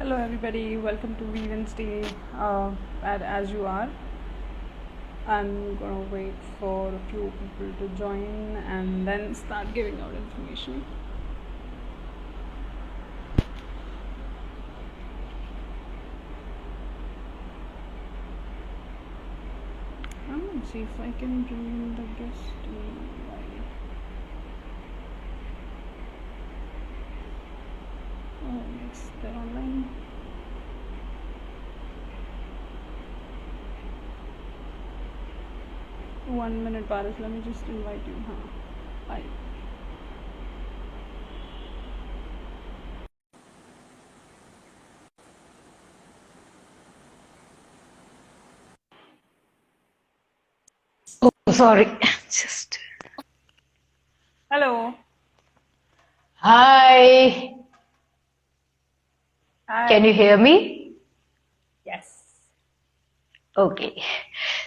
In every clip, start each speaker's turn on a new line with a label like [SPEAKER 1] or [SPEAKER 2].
[SPEAKER 1] Hello everybody, welcome to WeWednesday. As you are, I'm gonna wait for a few people to join and then start giving out information. I'm gonna see if I can bring in the guest invite. Oh yes, they're online. 1 minute, Paris. Let me just invite you. Hi.
[SPEAKER 2] Oh, sorry. Just
[SPEAKER 1] Hello.
[SPEAKER 2] Hi. Can you
[SPEAKER 1] Hi.
[SPEAKER 2] hear me?
[SPEAKER 1] Yes.
[SPEAKER 2] Okay.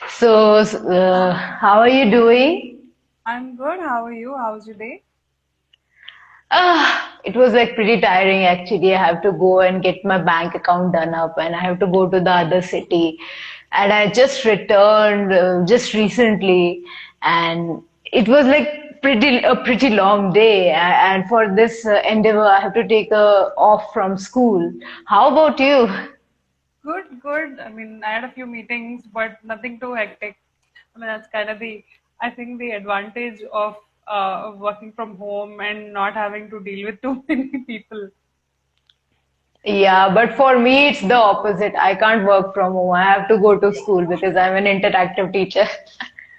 [SPEAKER 2] So, how are you doing?
[SPEAKER 1] I'm good. How are you? How's your day?
[SPEAKER 2] It was like pretty tiring actually. I have to go and get my bank account done up, and I have to go to the other city. And I just returned just recently, and it was like pretty long day. And for this endeavor, I have to take a off from school. How about you?
[SPEAKER 1] Good, good. I mean, I had a few meetings, but nothing too hectic. I mean, that's kind of I think the advantage of working from home and not having to deal with too many people.
[SPEAKER 2] Yeah, but for me, it's the opposite. I can't work from home. I have to go to school because I'm an interactive teacher.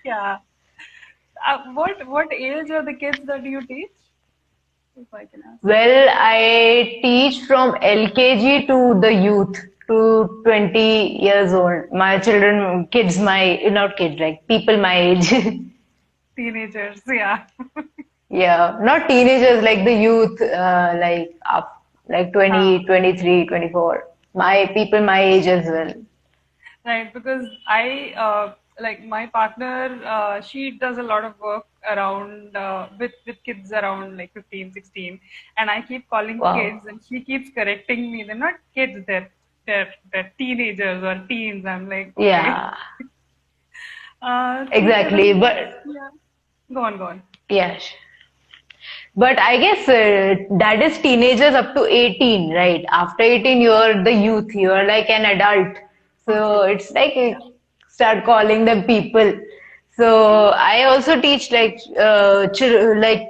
[SPEAKER 1] Yeah. What age are the kids that you teach, if I can ask?
[SPEAKER 2] Well, I teach from LKG to the youth to 20 years old. My children, kids, not kids, like people my age.
[SPEAKER 1] Teenagers, yeah.
[SPEAKER 2] Yeah, not teenagers, like the youth, like
[SPEAKER 1] Huh.
[SPEAKER 2] 20, 23, 24. My people my age as well.
[SPEAKER 1] Right, because like my partner, she does a lot of work around with kids around like 15, 16, and I keep calling
[SPEAKER 2] Wow.
[SPEAKER 1] kids, and she keeps correcting me. They're not kids, they're teenagers or teens. I'm like, okay.
[SPEAKER 2] Yeah,
[SPEAKER 1] ठीक है,
[SPEAKER 2] exactly. But
[SPEAKER 1] yeah. Go on, go on.
[SPEAKER 2] yeah. But I guess that is teenagers up to 18, right? After 18, you're the youth, you're like an adult.
[SPEAKER 1] So
[SPEAKER 2] So
[SPEAKER 1] true.
[SPEAKER 2] it's like
[SPEAKER 1] Yeah.
[SPEAKER 2] start calling them people. So I also teach like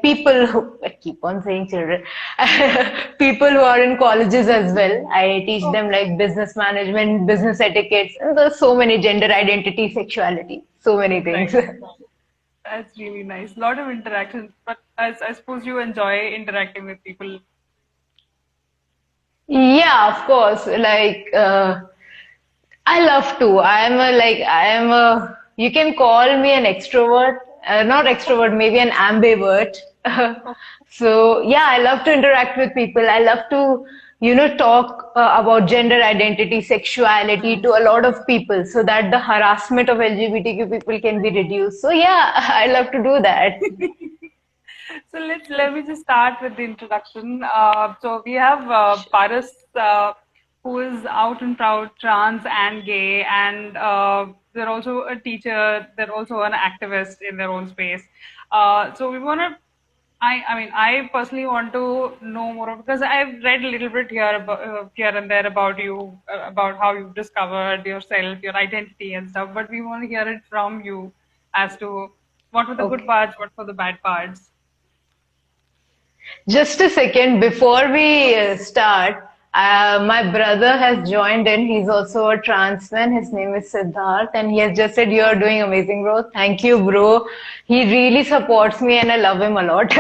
[SPEAKER 2] people who, I keep on saying children, people who are in colleges as well. I teach them
[SPEAKER 1] Okay.
[SPEAKER 2] like business management, business etiquettes, and there's so many gender identity, sexuality, so many things.
[SPEAKER 1] Right. That's really nice. A lot of interactions, but I suppose you enjoy interacting with people.
[SPEAKER 2] Yeah, of course. I love to. You can call me an extrovert, not extrovert, maybe an ambivert. So, yeah, I love to interact with people. I love to, talk about gender identity, sexuality to a lot of people so that the harassment of LGBTQ people can be reduced. So, yeah, I love to do that.
[SPEAKER 1] So let me just start with the introduction. So we have Paras, who is out and proud trans and gay, and they're also a teacher. They're also an activist in their own space. So we want to. I mean, I personally want to know more because I've read a little bit here and there about you, about how you've discovered yourself, your identity and stuff. But we want to hear it from you as to what were the good
[SPEAKER 2] Okay.
[SPEAKER 1] parts, what were the bad parts.
[SPEAKER 2] Just a second before we start, my brother has joined in. He's also a trans man. His name is Siddharth, and he has just said, "You are doing amazing, bro." Thank you, bro. He really supports me, and I love him a lot.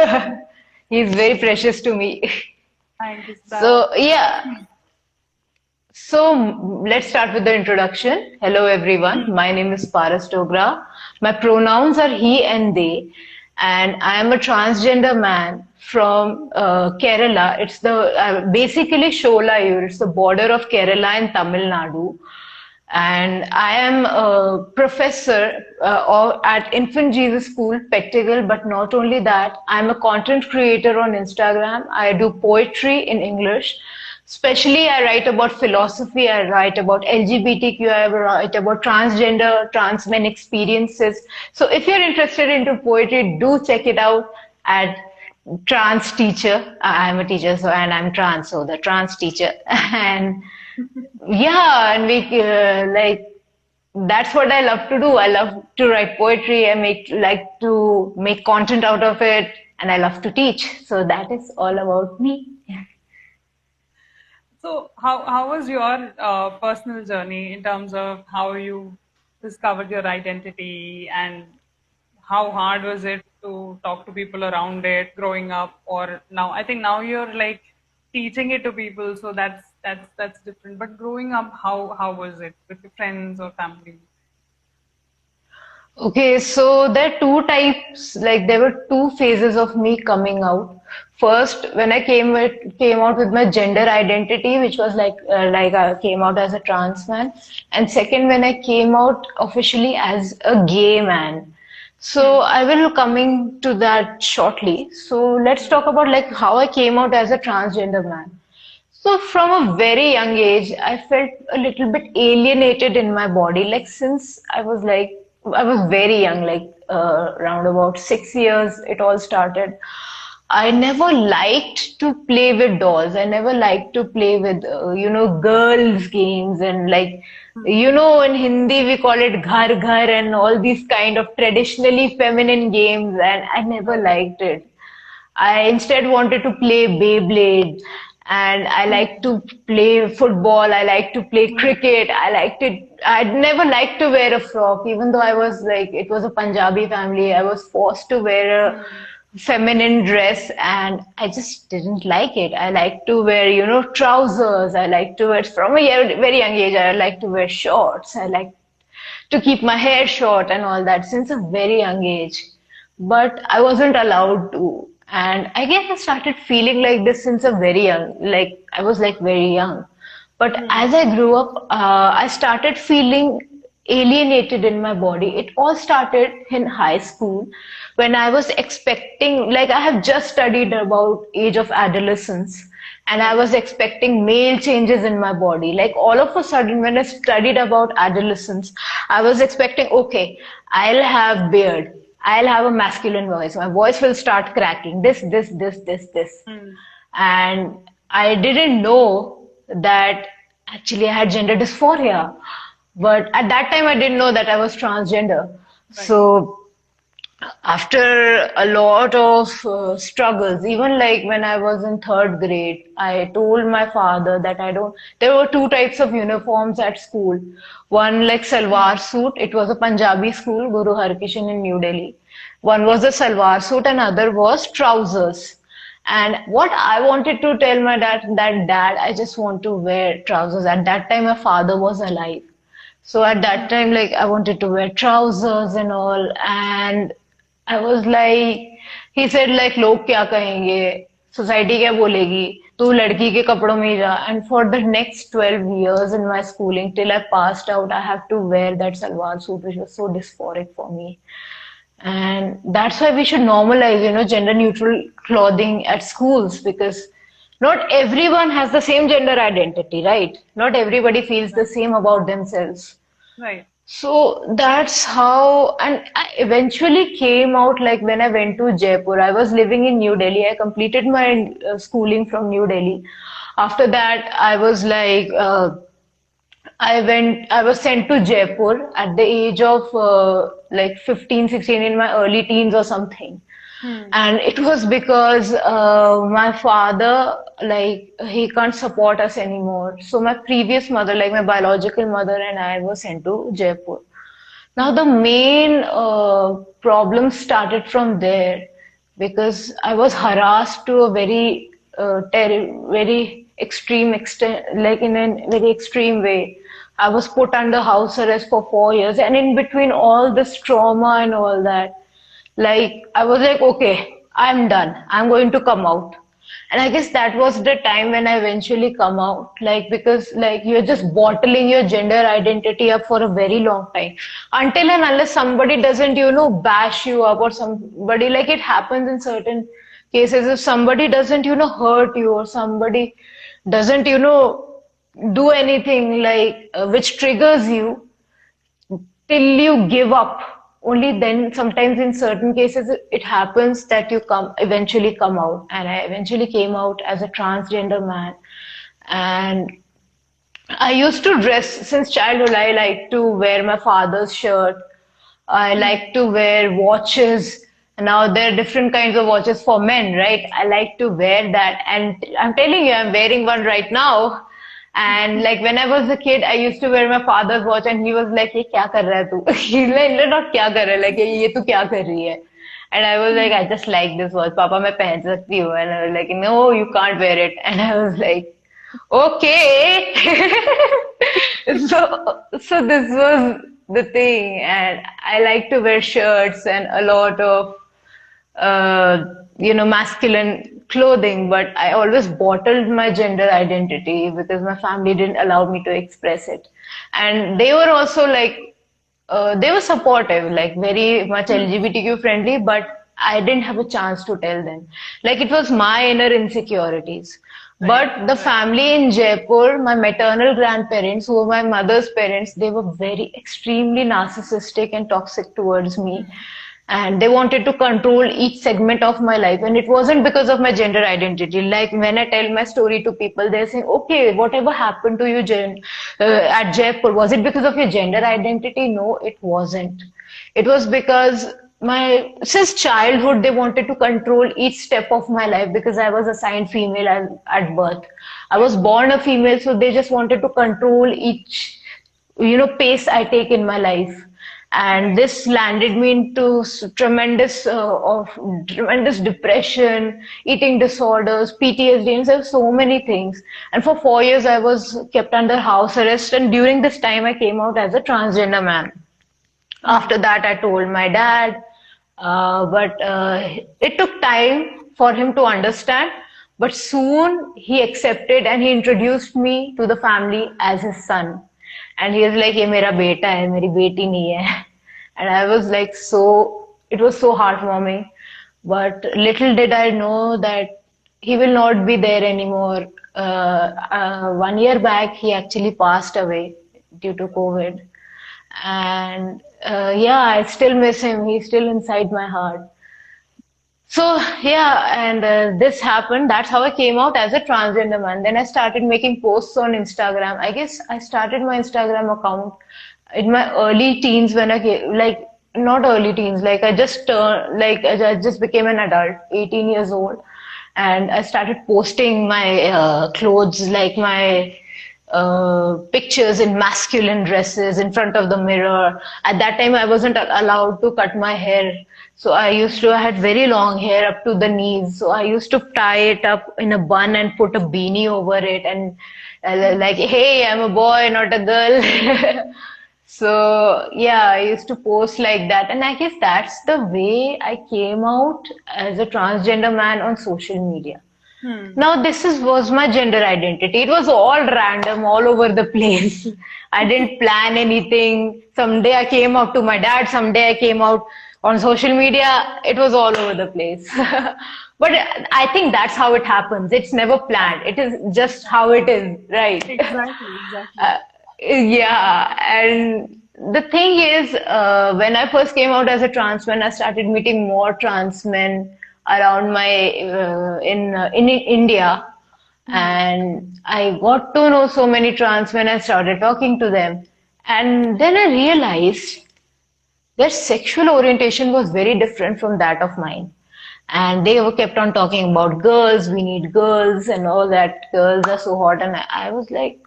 [SPEAKER 2] He's very precious to me.
[SPEAKER 1] Thank you, Siddharth.
[SPEAKER 2] So, yeah. So let's start with the introduction. Hello everyone, my name is Paras Dogra. My pronouns are he and they, and I am a transgender man from Kerala. It's the basically Sholayur. It's the border of Kerala and Tamil Nadu. And I am a professor at Infant Jesus School, Pettigal. But not only that, I'm a content creator on Instagram. I do poetry in English. Especially, I write about philosophy, I write about LGBTQ, I write about transgender, trans men experiences. So if you're interested into poetry, do check it out at Trans Teacher. I'm a teacher, so and I'm trans, so the Trans Teacher. And yeah, and we like that's what I love to do. I love to write poetry. I like to make content out of it, and I love to teach. So that is all about me.
[SPEAKER 1] So, how was your personal journey in terms of how you discovered your identity, and how hard was it to talk to people around it growing up, or now? I think now you're like teaching it to people, so that's different. But growing up, how was it with your friends or family?
[SPEAKER 2] Okay, so there are two types, like there were two phases of me coming out. First, when I came out with my gender identity, which was like I came out as a trans man, and second, when I came out officially as a gay man. So
[SPEAKER 1] Hmm.
[SPEAKER 2] I will coming to that shortly. So let's talk about like how I came out as a transgender man. So from a very young age, I felt a little bit alienated in my body. Like since I was very young, like around about 6 years, it all started. I never liked to play with dolls. I never liked to play with, girls' games and like, in Hindi we call it ghar ghar and all these kind of traditionally feminine games, and I never
[SPEAKER 1] Right.
[SPEAKER 2] liked it. I instead wanted to play Beyblade, and I like to play football. I like to play
[SPEAKER 1] Hmm.
[SPEAKER 2] cricket. I liked it. I'd never liked to wear a frock, even though I was like, it was a Punjabi family. I was forced to wear a
[SPEAKER 1] Hmm.
[SPEAKER 2] feminine dress, and I just didn't like it. I like to wear, trousers. I like to wear, from a very young age, I like to wear shorts. I like to keep my hair short and all that since a very young age. But I wasn't allowed to. And I guess I started feeling like this since a very young, like I was like very young. But
[SPEAKER 1] Hmm.
[SPEAKER 2] as I grew up, I started feeling alienated in my body. It all started in high school when I was expecting, like I have just studied about age of adolescence, and I
[SPEAKER 1] Right.
[SPEAKER 2] was expecting male changes in my body. Like all of a sudden, when I studied about adolescence, I was expecting, okay, I'll have beard. I'll have a masculine voice. My voice will start cracking. This.
[SPEAKER 1] Hmm.
[SPEAKER 2] And I didn't know that actually I had gender dysphoria. But at that time, I didn't know that I was transgender.
[SPEAKER 1] Right.
[SPEAKER 2] So after a lot of struggles, even like when I was in third grade, I told my father that I don't. There were two types of uniforms at school. One like salwar suit. It was a Punjabi school, Guru Harkishan in New Delhi. One was a salwar suit, and other was trousers. And what I wanted to tell my dad, I just want to wear trousers. At that time, my father was alive. So at that time, like I wanted to wear trousers and all, and I was like, he said like, लोग क्या कहेंगे, society क्या बोलेगी, तू लड़की के कपड़ों में ही जा. And for the next 12 years in my schooling, till I passed out, I have to wear that salwar suit, which was so dysphoric for me. And that's why we should normalize, gender neutral clothing at schools, because not everyone has the same gender identity, right? Not everybody feels the
[SPEAKER 1] Right.
[SPEAKER 2] same about themselves.
[SPEAKER 1] Right.
[SPEAKER 2] So that's how, and I eventually came out like when I went to Jaipur. I was living in New Delhi. I completed my schooling from New Delhi. After that, I was sent to Jaipur at the age of like 15, 16 in my early teens or something.
[SPEAKER 1] Hmm.
[SPEAKER 2] And it was because my father, like, he can't support us anymore. So my previous mother, like my biological mother and I were sent to Jaipur. Now
[SPEAKER 1] Hmm.
[SPEAKER 2] the main problem started from there because I was harassed to a very extreme extent, like in a very extreme way. I was put under house arrest for 4 years, and in between all this trauma and all that, like I was like, okay, I'm done. I'm going to come out. And I guess that was the time when I eventually come out, like because like you're just bottling your gender identity up for a very long time. Until and unless somebody doesn't, bash you up or somebody, like it happens in certain cases, if somebody doesn't, hurt you, or somebody doesn't, do anything like which triggers you till you give up. Only then, sometimes in certain cases, it happens that you eventually come out. And I eventually came out as a transgender man. And I used to dress since childhood. I like to wear my father's shirt. I like to wear watches. Now there are different kinds of watches for men, right? I like to wear that. And I'm telling you, I'm wearing one right now. And like when I was a kid, I used to wear my father's watch, and he was like, "ये क्या कर रहा है तू?" He's like, "Not क्या कर रहा है, like ये तू क्या कर रही है?" And I was like, "I just like this watch, Papa, मैं पहन सकती हूँ." And I was like, "No, you can't wear it." And I was like, "Okay." So this was the thing, and I like to wear shirts and a lot of masculine clothing, but I always bottled my gender identity because my family didn't allow me to express it. And they were also like, they were supportive, like very much LGBTQ friendly, but I didn't have a chance to tell them. Like it was my inner insecurities.
[SPEAKER 1] Right.
[SPEAKER 2] But the family in Jaipur, my maternal grandparents, who were my mother's parents, they were very extremely narcissistic and toxic towards me. And they wanted to control each segment of my life. And it wasn't because of my gender identity. Like when I tell my story to people, they're saying, okay, whatever happened to you at Jaipur, was it because of your gender identity? No, it wasn't. It was because since childhood, they wanted to control each step of my life because I was assigned female at birth. I was born a female, so they just wanted to control each, pace I take in my life. And this landed me into tremendous depression, eating disorders, PTSD, and there were so many things. And for 4 years, I was kept under house arrest. And during this time, I came out as a transgender man. After that, I told my dad, but it took time for him to understand. But soon he accepted and he introduced me to the family as his son. And he was like, "ये मेरा बेटा है, मेरी बेटी नहीं है." And I was like, it was so heartwarming. But little did I know that he will not be there anymore. 1 year back, he actually passed away due to COVID. And yeah, I still miss him. He's still inside my heart. So yeah, and this happened. That's how I came out as a transgender man. Then I started making posts on Instagram. I guess I started my Instagram account in my early teens when I came, like not early teens, like I just turned, like I just became an adult, 18 years old, and I started posting my clothes, like my pictures in masculine dresses in front of the mirror. At that time, I wasn't allowed to cut my hair. So I had very long hair up to the knees. So I used to tie it up in a bun and put a beanie over it and like, "Hey, I'm a boy, not a girl." So yeah, I used to post like that. And I guess that's the way I came out as a transgender man on social media. Now was my gender identity. It was all random, all over the place. I didn't plan anything. Someday I came out to my dad. Someday I came out on social media. It was all over the place. But I think that's how it happens. It's never planned. It is just how it is, right?
[SPEAKER 1] Exactly.
[SPEAKER 2] Yeah, and the thing is, when I first came out as a trans man, I started meeting more trans men around in India, and I got to know so many trans men. I started talking to them, and then I realized their sexual orientation was very different from that of mine. And they were kept on talking about girls, we need girls, and all that. Girls are so hot, and I was like,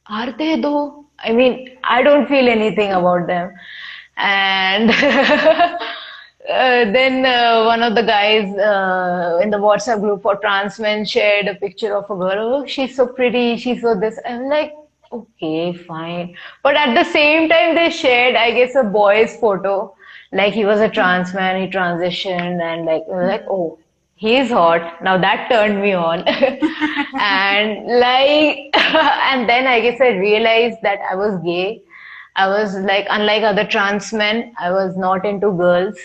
[SPEAKER 2] are they though? I mean, I don't feel anything about them. And then one of the guys in the WhatsApp group for trans men shared a picture of a girl. "Oh, she's so pretty, she's so this." I'm like, okay, fine. But at the same time, they shared, I guess, a boy's photo. Like he was a trans man, he transitioned, and like, oh, he's hot. Now that turned me on. And like, and then I guess I realized that I was gay. I was like, unlike other trans men, I was not into girls.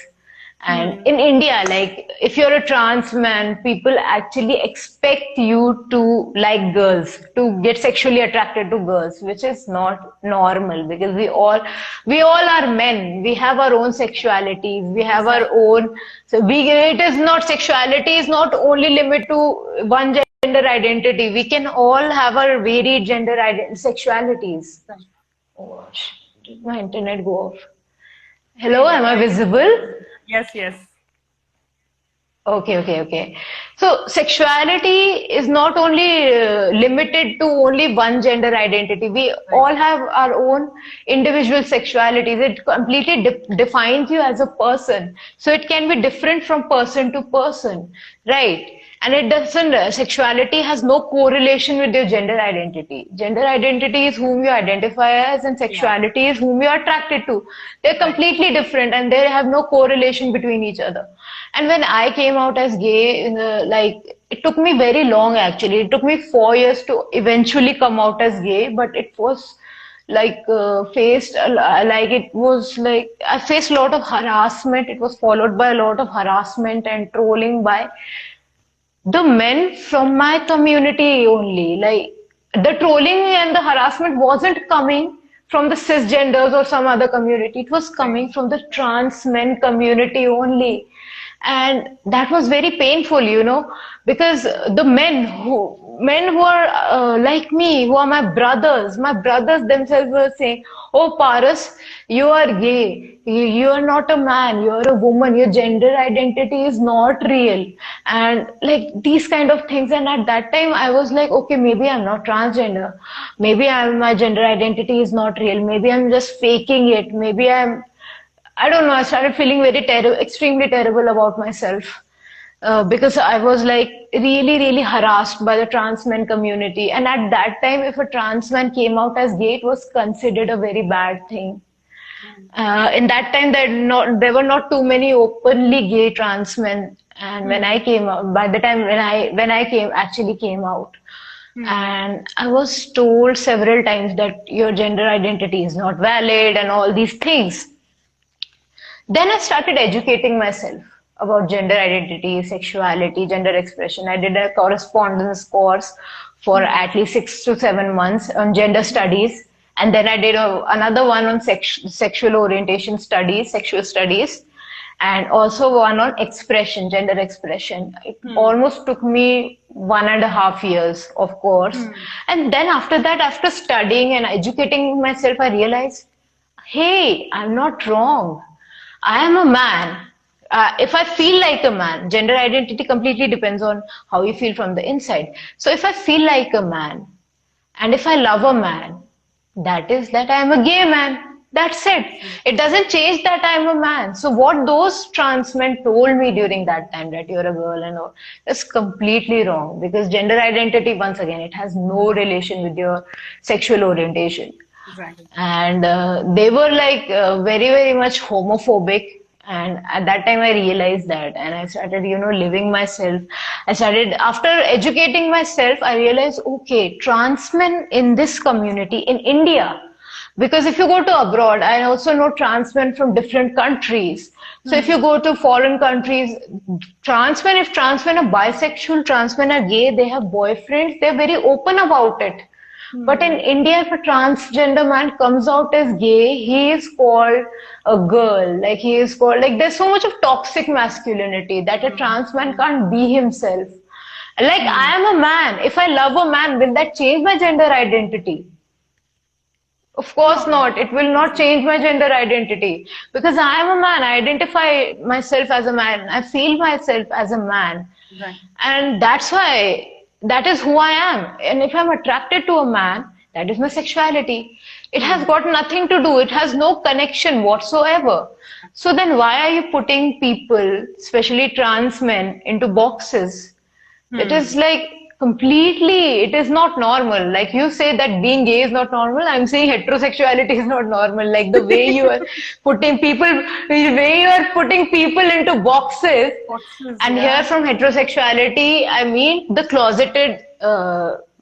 [SPEAKER 2] And in India, like if you're a trans man, people actually expect you to like girls, to get sexually attracted to girls, which is not normal because we all are men. We have our own sexualities. We have our
[SPEAKER 1] Exactly.
[SPEAKER 2] own. So it is not sexuality is not only limited to one gender identity. We can all have our varied sexualities. Oh gosh, did my internet go off? Hello, am I visible?
[SPEAKER 1] Yes, yes.
[SPEAKER 2] Okay. So sexuality is not only limited to only one gender identity. We
[SPEAKER 1] Right.
[SPEAKER 2] all have our own individual sexualities. It completely defines you as a person. So it can be different from person to person, right? And it doesn't, sexuality has no correlation with your gender identity. Gender identity is whom you identify as, and
[SPEAKER 1] Yeah.
[SPEAKER 2] sexuality is whom you are attracted to. They're
[SPEAKER 1] Right.
[SPEAKER 2] completely different and they have no correlation between each other. And when I came out as gay, like, it took me very long actually. It took me 4 years to eventually come out as gay, but it was like faced like it was like I faced a lot of harassment. It was followed by a lot of harassment and trolling by the men from my community only. Like the trolling and the harassment wasn't coming from the cisgenders or some other community. It was
[SPEAKER 1] Right.
[SPEAKER 2] coming from the trans men community only. And that was very painful, because the men who are like me, who are my brothers themselves were saying, "Oh, Paras, you are gay. You are not a man. You are a woman. Your gender identity is not real." And like these kind of things. And at that time, I was like, okay, maybe I'm not transgender. Maybe my gender identity is not real. Maybe I'm just faking it. I don't know. I started feeling very terrible, extremely terrible about myself. Because I was like really, really harassed by the trans men community. And at that time, if a trans man came out as gay, it was considered a very bad thing. In that time, there were not too many openly gay trans men. And when I came out, by the time when I actually came out, and I was told several times that your gender identity is not valid and all these things. Then I started educating myself about gender identity, sexuality, gender expression. I did a correspondence course for at least 6 to 7 months on gender studies. And then I did another one on sexual orientation studies, sexual studies, and also one on expression, gender expression. It almost took me 1.5 years, of course. And then after that, after studying and educating myself, I realized, hey, I'm not wrong. I am a man. If I feel like a man, gender identity completely depends on how you feel from the inside. So if I feel like a man, and if I love a man, that is that I am a gay man. That's it. It doesn't change that I am a man. So what those trans men told me during that time, that you're a girl and all, is completely wrong. Because gender identity, once again, it has no relation with your sexual orientation.
[SPEAKER 1] Exactly.
[SPEAKER 2] And they were like very, very much homophobic. And at that time, I realized that, and I started, living myself. After educating myself, I realized, okay, trans men in this community in India, because if you go to abroad, I also know trans men from different countries. So if you go to foreign countries, if trans men are bisexual, trans men are gay, they have boyfriends, they're very open about it. But in India, if a transgender man comes out as gay, he is called a girl. There's so much of toxic masculinity that a trans man can't be himself. Like, I am a man. If I love a man, will that change my gender identity? Of course not. It will not change my gender identity because I am a man. I identify myself as a man. I feel myself as a man.
[SPEAKER 1] Right.
[SPEAKER 2] And that's why that is who I am. And if I'm attracted to a man, that is my sexuality. It has got nothing to do. It has no connection whatsoever. So then why are you putting people, especially trans men, into boxes? It is like completely, it is not normal. Like you say that being gay is not normal. I'm saying heterosexuality is not normal. Like the way you are putting people into boxes. And here from heterosexuality, I mean the closeted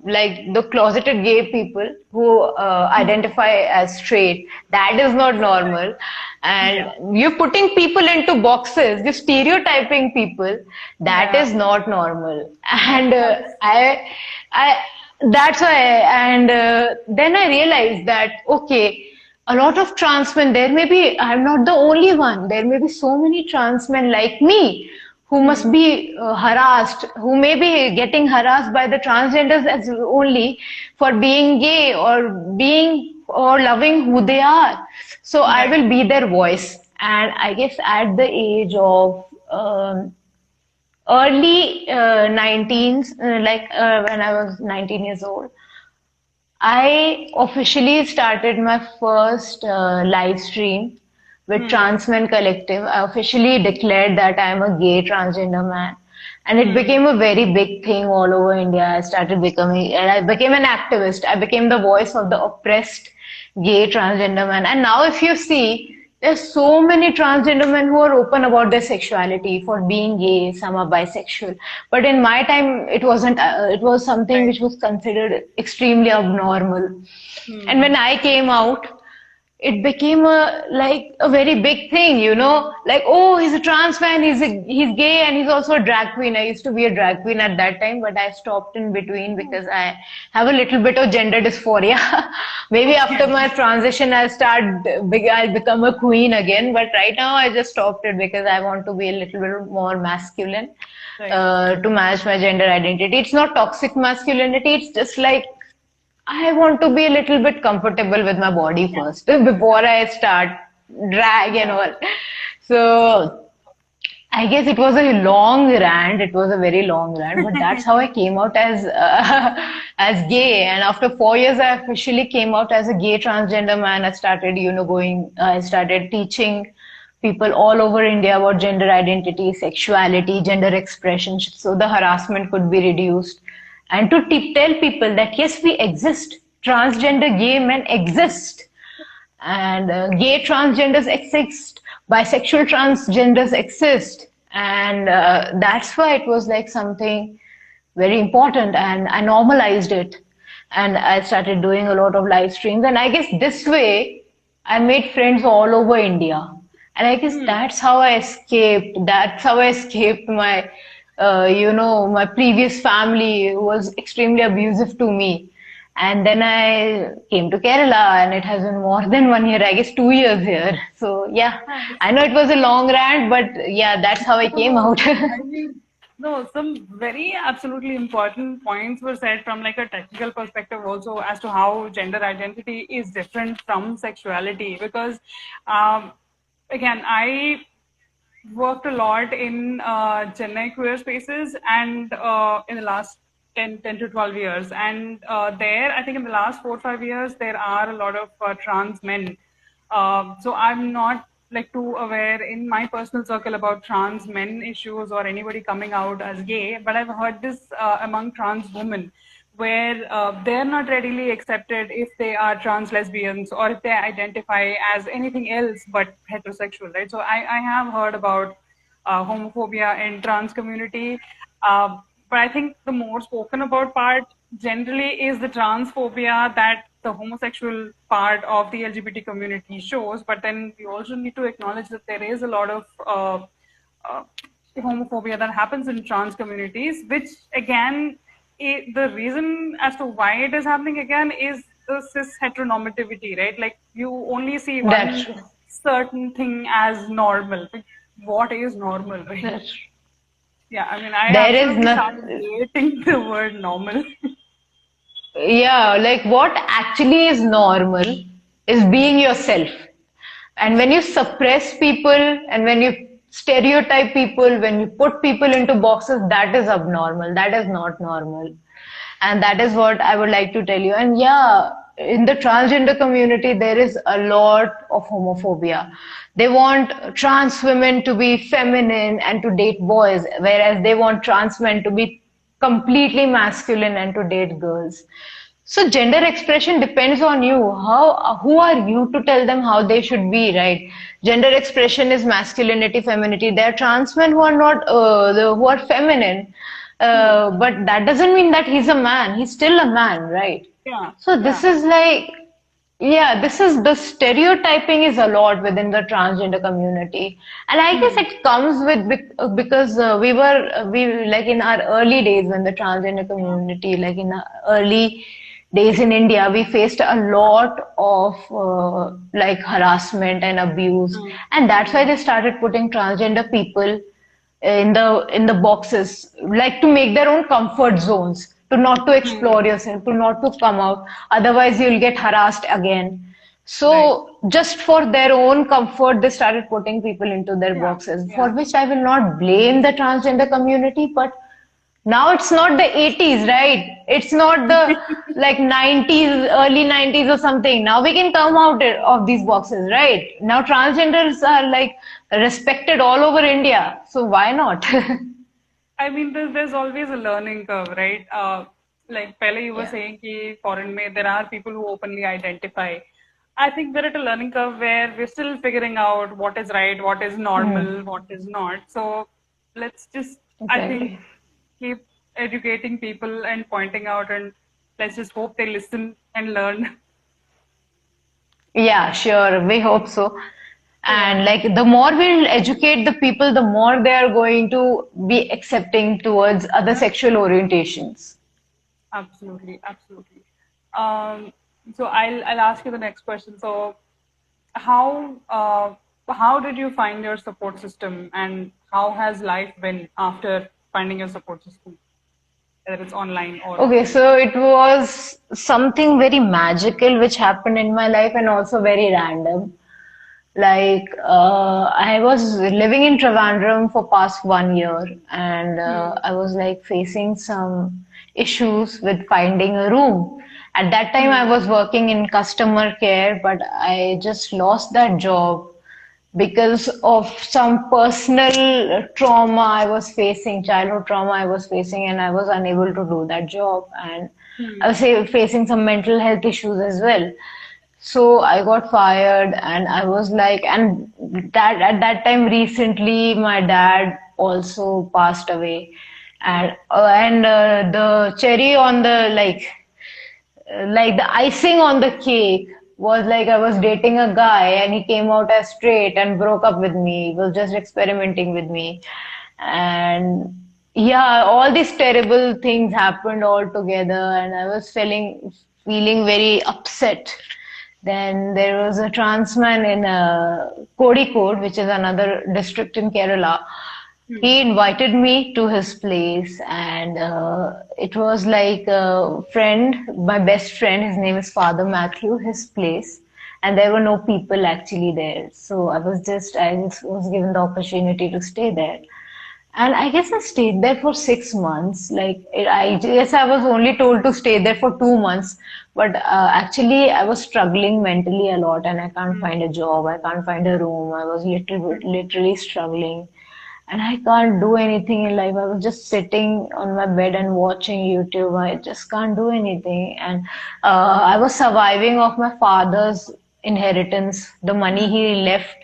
[SPEAKER 2] like the closeted gay people who identify as straight. That is not normal.
[SPEAKER 1] Yeah.
[SPEAKER 2] And you're putting people into boxes, you're stereotyping people. That
[SPEAKER 1] Yeah.
[SPEAKER 2] is not normal. And
[SPEAKER 1] That's
[SPEAKER 2] I, that's why, and then I realized that, okay, a lot of trans men, there may be, I'm not the only one, there may be so many trans men like me who must
[SPEAKER 1] hmm.
[SPEAKER 2] be harassed, who may be getting harassed by the transgenders as only for being gay or being or loving who they are. So I
[SPEAKER 1] Right.
[SPEAKER 2] will be their voice. And I guess at the age of early 19s, when I was 19 years old, I officially started my first live stream with
[SPEAKER 1] Hmm.
[SPEAKER 2] Trans Men Collective. I officially declared that I am a gay transgender man. And it
[SPEAKER 1] Hmm.
[SPEAKER 2] became a very big thing all over India. And I became an activist. I became the voice of the oppressed gay transgender man. And now if you see, there's so many transgender men who are open about their sexuality for being gay. Some are bisexual. But in my time, it wasn't, it was something
[SPEAKER 1] Right.
[SPEAKER 2] which was considered extremely abnormal. And
[SPEAKER 1] Hmm.
[SPEAKER 2] when I came out, it became a very big thing, like, oh, he's a trans man, he's gay, and he's also a drag queen. I used to be a drag queen at that time, but I stopped in between because I have a little bit of gender dysphoria. Maybe after
[SPEAKER 1] Okay.
[SPEAKER 2] my transition, I'll become a queen again. But right now, I just stopped it because I want to be a little bit more masculine
[SPEAKER 1] Right.
[SPEAKER 2] to match my gender identity. It's not toxic masculinity. It's just like I want to be a little bit comfortable with my body
[SPEAKER 1] Yeah.
[SPEAKER 2] first before I start drag and
[SPEAKER 1] Yeah.
[SPEAKER 2] all. So I guess it was a long rant. It was a very long rant, but that's how I came out as as gay. And after 4 years, I officially came out as a gay transgender man. I started, I started teaching people all over India about gender identity, sexuality, gender expression, so the harassment could be reduced. And to tell people that yes, we exist. Transgender gay men exist, and gay transgenders exist, bisexual transgenders exist, and that's why it was like something very important, and I normalized it, and I started doing a lot of live streams, and I guess this way I made friends all over India, and I guess
[SPEAKER 1] Hmm.
[SPEAKER 2] that's how I escaped my my previous family who was extremely abusive to me. And then I came to Kerala, and it has been more than 1 year, I guess 2 years here. So yeah,
[SPEAKER 1] Nice.
[SPEAKER 2] I know it was a long rant, but yeah, that's how I came
[SPEAKER 1] No,
[SPEAKER 2] out.
[SPEAKER 1] I mean, no, some very absolutely important points were said from like a technical perspective also as to how gender identity is different from sexuality. Because, um, again, I worked a lot in Chennai queer spaces and in the last 10 to 12 years. And there, I think in the last 4 or 5 years, there are a lot of trans men. So I'm not like too aware in my personal circle about trans men issues or anybody coming out as gay, but I've heard this among trans women where they're not readily accepted if they are trans lesbians or if they identify as anything else but heterosexual, right? So I have heard about homophobia in trans community, but I think the more spoken about part generally is the transphobia that the homosexual part of the LGBT community shows. But then we also need to acknowledge that there is a lot of uh, homophobia that happens in trans communities, which again, the reason as to why it is happening again is the cis heteronormativity, right? Like you only see
[SPEAKER 2] That's
[SPEAKER 1] one
[SPEAKER 2] true.
[SPEAKER 1] certain thing as normal. Like, what is normal, right?
[SPEAKER 2] That's true.
[SPEAKER 1] Yeah, I mean, I
[SPEAKER 2] There is
[SPEAKER 1] absolutely
[SPEAKER 2] not,
[SPEAKER 1] started hating the word normal.
[SPEAKER 2] yeah, like what actually is normal is being yourself. And when you suppress people and when you stereotype people, when you put people into boxes, that is abnormal. That is not normal. And that is what I would like to tell you. And yeah, in the transgender community, there is a lot of homophobia. They want trans women to be feminine and to date boys, whereas they want trans men to be completely masculine and to date girls. So gender expression depends on you. Who are you to tell them how they should be, right? Gender expression is masculinity, femininity. There are trans men who are not, who are feminine.
[SPEAKER 1] True.
[SPEAKER 2] But that doesn't mean that he's a man. He's still a man, right?
[SPEAKER 1] Yeah.
[SPEAKER 2] So
[SPEAKER 1] Yeah.
[SPEAKER 2] this is like, yeah, this is the stereotyping is a lot within the transgender community, and I guess
[SPEAKER 1] Hmm.
[SPEAKER 2] it comes with because we like in our early days when the transgender
[SPEAKER 1] Yeah.
[SPEAKER 2] community, like in the early days in India, we faced a lot of like harassment and abuse,
[SPEAKER 1] Hmm.
[SPEAKER 2] and that's why
[SPEAKER 1] Hmm.
[SPEAKER 2] they started putting transgender people in the boxes, like to make their own comfort zones, to not to explore
[SPEAKER 1] Hmm.
[SPEAKER 2] yourself, to not to come out, otherwise you'll get harassed again.
[SPEAKER 1] Right.
[SPEAKER 2] So just for their own comfort they started putting people into their
[SPEAKER 1] Yeah.
[SPEAKER 2] boxes, for
[SPEAKER 1] Yeah.
[SPEAKER 2] which I will not blame the transgender community, but now it's not the 80s, right? It's not the like 90s, early 90s or something. Now we can come out of these boxes, right? Now transgenders are like respected all over India. So why not?
[SPEAKER 1] I mean, there's always a learning curve, right? Like Pele, you were
[SPEAKER 2] Yeah.
[SPEAKER 1] saying कि foreign में there are people who openly identify. I think we're at a learning curve where we're still figuring out what is right, what is
[SPEAKER 2] Hmm.
[SPEAKER 1] normal, what is not. So let's just, I think,
[SPEAKER 2] Exactly.
[SPEAKER 1] keep educating people and pointing out, and let's just hope they listen and learn.
[SPEAKER 2] Yeah, sure. We hope so.
[SPEAKER 1] Yeah,
[SPEAKER 2] And like the more we'll educate the people, the more they are going to be accepting towards other sexual orientations.
[SPEAKER 1] absolutely, absolutely. Um, so I'll ask you the next question. So how how did you find your support system, and how has life been after finding your support system, whether it's online or
[SPEAKER 2] Okay,
[SPEAKER 1] offline?
[SPEAKER 2] so it was something very magical which happened in my life and also very random. Like, I was living in Trivandrum for past 1 year, and
[SPEAKER 1] Hmm.
[SPEAKER 2] I was like facing some issues with finding a room. At that time, I
[SPEAKER 1] Hmm.
[SPEAKER 2] was working in customer care, but I just lost that job because of some personal trauma I was facing, childhood trauma I was facing, and I was unable to do that job. And I
[SPEAKER 1] Hmm.
[SPEAKER 2] was facing some mental health issues as well. So I got fired, and I was like, and that at that time recently, my dad also passed away, and the cherry on the like the icing on the cake was like I was dating a guy and he came out as straight and broke up with me. He was just experimenting with me. And yeah, all these terrible things happened all together and I was feeling very upset. Then there was a trans man in Kozhikode, which is another district in Kerala.
[SPEAKER 1] Hmm.
[SPEAKER 2] He invited me to his place, and it was like a friend, my best friend, his name is Father Matthew, his place, and there were no people actually there. So I just was given the opportunity to stay there. And I guess I stayed there for 6 months. I guess I was only told to stay there for 2 months, but actually I was struggling mentally a lot, and I can't
[SPEAKER 1] Hmm.
[SPEAKER 2] find a job. I can't find a room. I was literally struggling, and I can't do anything in life. I was just sitting on my bed and watching YouTube. I just can't do anything, and I was surviving off my father's inheritance, the money
[SPEAKER 1] Hmm.
[SPEAKER 2] he left,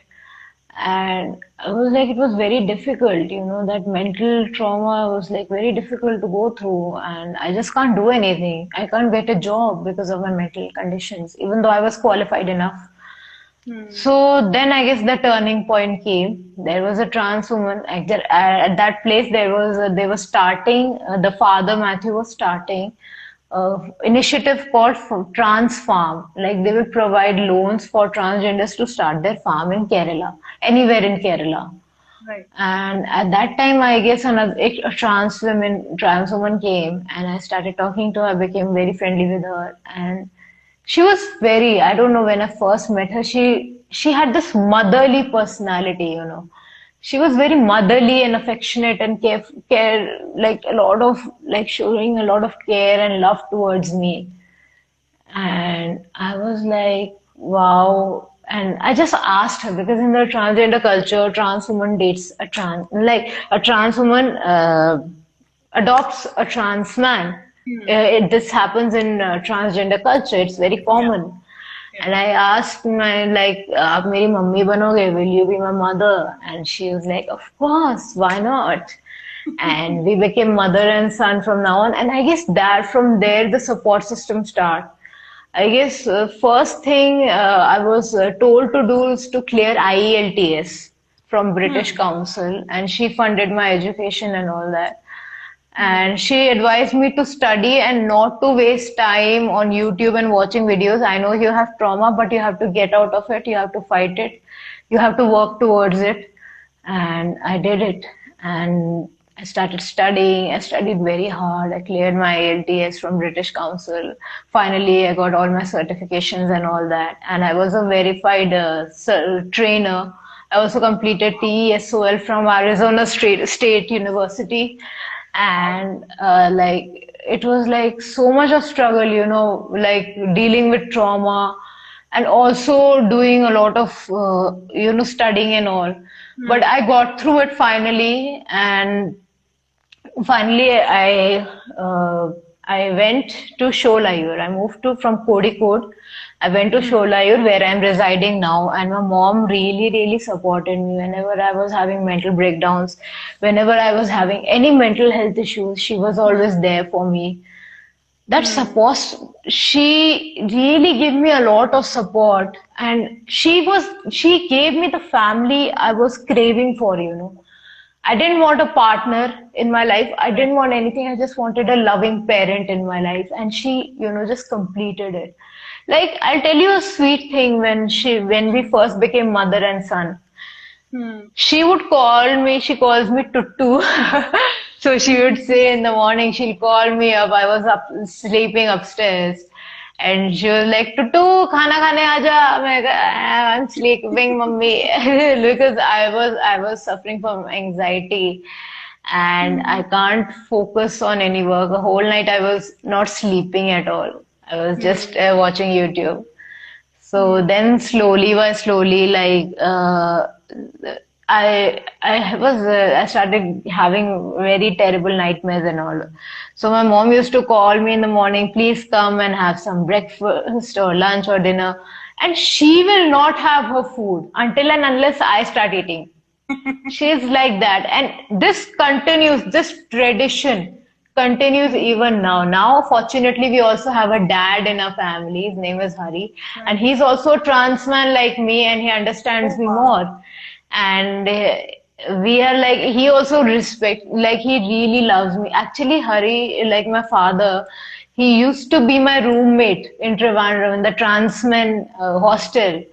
[SPEAKER 2] and I was like, it was very difficult, that mental trauma was like very difficult to go through, and I just can't do anything. I can't get a job because of my mental conditions, even though I was qualified enough.
[SPEAKER 1] Hmm.
[SPEAKER 2] So then I guess the turning point came. There was a trans woman at that place. They were starting. The father Matthew was starting initiative called Trans Farm. Like they will provide loans for transgenders to start their farm in Kerala, anywhere in Kerala.
[SPEAKER 1] Right.
[SPEAKER 2] And at that time, I guess a trans woman came, and I started talking to her. I became very friendly with her, and she was very. I don't know, when I first met her, she had this motherly personality. She was very motherly and affectionate and care like a lot of like showing a lot of care and love towards me. And I was like, wow. And I just asked her because in the transgender culture, trans woman dates a trans woman adopts a trans man.
[SPEAKER 1] Hmm.
[SPEAKER 2] This happens in transgender culture. It's very
[SPEAKER 1] Yeah.
[SPEAKER 2] common.
[SPEAKER 1] Yeah.
[SPEAKER 2] And I asked my like, "आप मेरी mummy बनोगे? Will you be my mother?" And she was like, "Of course, why not?" and we became mother and son from now on. And I guess that from there the support system start. I guess first thing I was told to do is to clear IELTS from British
[SPEAKER 1] Hmm.
[SPEAKER 2] Council, and she funded my education and all that.
[SPEAKER 1] Hmm.
[SPEAKER 2] And she advised me to study and not to waste time on YouTube and watching videos. I know you have trauma, but you have to get out of it. You have to fight it. You have to work towards it. And I did it. And I started studying. I studied very hard. I cleared my ALTS from British Council. Finally, I got all my certifications and all that. And I was a verified trainer. I also completed TESOL from Arizona State University. And like it was like so much of struggle, like dealing with trauma and also doing a lot of studying and all. But
[SPEAKER 1] Hmm.
[SPEAKER 2] I got through it finally, and finally I went to Sholayur. I moved to from Kozhikode. I went to
[SPEAKER 1] Hmm.
[SPEAKER 2] Sholayur where I'm residing now, and my mom really supported me whenever I was having mental breakdowns, whenever I was having any mental health issues. She was always there for me. That
[SPEAKER 1] Hmm.
[SPEAKER 2] support, she really gave me a lot of support, and she gave me the family I was craving for. I didn't want a partner in my life. I
[SPEAKER 1] Right.
[SPEAKER 2] didn't want anything. I just wanted a loving parent in my life. And she, just completed it. Like, I'll tell you a sweet thing when we first became mother and son.
[SPEAKER 1] Hmm.
[SPEAKER 2] She would call me, she calls me Tuttu. So she would say in the morning, she'll call me up. I was up sleeping upstairs. And she was like, Tuttu, khana khane aaja. I'm sleeping, mummy. Because I was suffering from anxiety and I
[SPEAKER 1] Hmm.
[SPEAKER 2] can't focus on any work. The whole night I was not sleeping at all. I was just
[SPEAKER 1] Hmm.
[SPEAKER 2] watching YouTube. So
[SPEAKER 1] Hmm.
[SPEAKER 2] then slowly by slowly, like I started having very terrible nightmares and all. So my mom used to call me in the morning, please come and have some breakfast or lunch or dinner, and she will not have her food until and unless I start eating. She's like that. And this continues, this tradition continues
[SPEAKER 1] Hmm.
[SPEAKER 2] even now. Now, fortunately, we also have a dad in our family. His name is Hari. And
[SPEAKER 1] Right.
[SPEAKER 2] he's also a trans man like me, and he understands
[SPEAKER 1] Oh,
[SPEAKER 2] me
[SPEAKER 1] wow.
[SPEAKER 2] more. And we are like, he also like, he really loves me. Actually, Hari, like my father, he used to be my roommate in Trivandrum in the trans men hostel,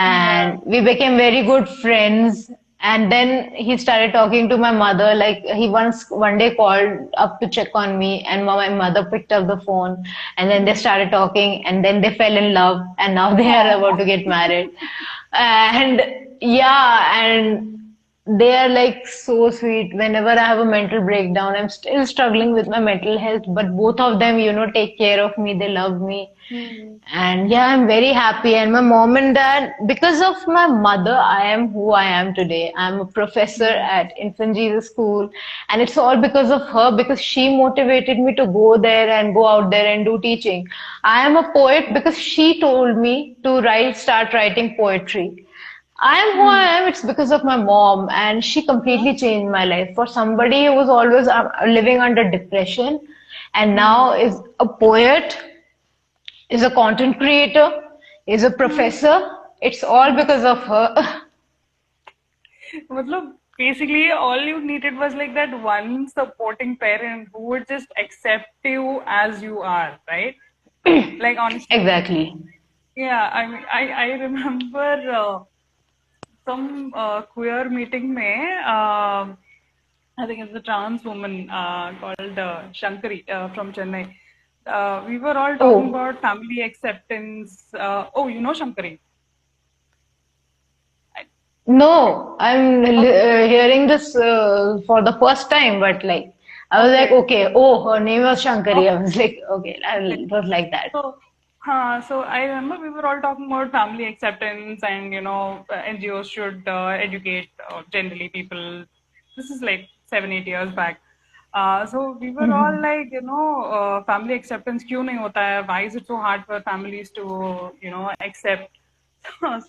[SPEAKER 1] Yeah.
[SPEAKER 2] and we became very good friends. And then he started talking to my mother. Like he one day called up to check on me, and my mother picked up the phone, and then they
[SPEAKER 1] Hmm.
[SPEAKER 2] started talking, and then they fell in love, and now they are
[SPEAKER 1] Oh.
[SPEAKER 2] about to get married. And yeah, and they are like so sweet. Whenever I have a mental breakdown, I'm still struggling with my mental health, but both of them, take care of me. They love me.
[SPEAKER 1] Hmm.
[SPEAKER 2] And yeah, I'm very happy. And my mom and dad, because of my mother, I am who I am today. I'm a professor
[SPEAKER 1] Hmm.
[SPEAKER 2] at Infant Jesus School. And it's all because of her, because she motivated me to go there and go out there and do teaching. I am a poet because she told me to start writing poetry. I am who I
[SPEAKER 1] Hmm.
[SPEAKER 2] am. It's because of my mom, and she completely
[SPEAKER 1] Okay.
[SPEAKER 2] changed my life. For somebody who was always living under depression, and now
[SPEAKER 1] Hmm.
[SPEAKER 2] is a poet, is a content creator, is a
[SPEAKER 1] Hmm.
[SPEAKER 2] professor. It's all
[SPEAKER 1] Hmm.
[SPEAKER 2] because of her.
[SPEAKER 1] Matlab, basically, all you needed was like that one supporting parent who would just accept you as you are, right? Like honestly,
[SPEAKER 2] Exactly.
[SPEAKER 1] yeah. I mean, I remember some queer meeting में I think it's a trans woman called Shankari from Chennai. We were all talking
[SPEAKER 2] Oh,
[SPEAKER 1] about family acceptance. Oh, you know Shankari? I,
[SPEAKER 2] no, I'm
[SPEAKER 1] okay,
[SPEAKER 2] hearing this for the first time, but like, I was like,
[SPEAKER 1] okay,
[SPEAKER 2] okay, oh, her name was Shankari.
[SPEAKER 1] okay,
[SPEAKER 2] I was like, okay,
[SPEAKER 1] okay.
[SPEAKER 2] it was like that.
[SPEAKER 1] So I remember we were all talking about family acceptance and NGOs should educate generally people. This is like 7, 8 years back. So we were all like, family acceptance क्यों नहीं होता है? Why is it so hard for families to accept? So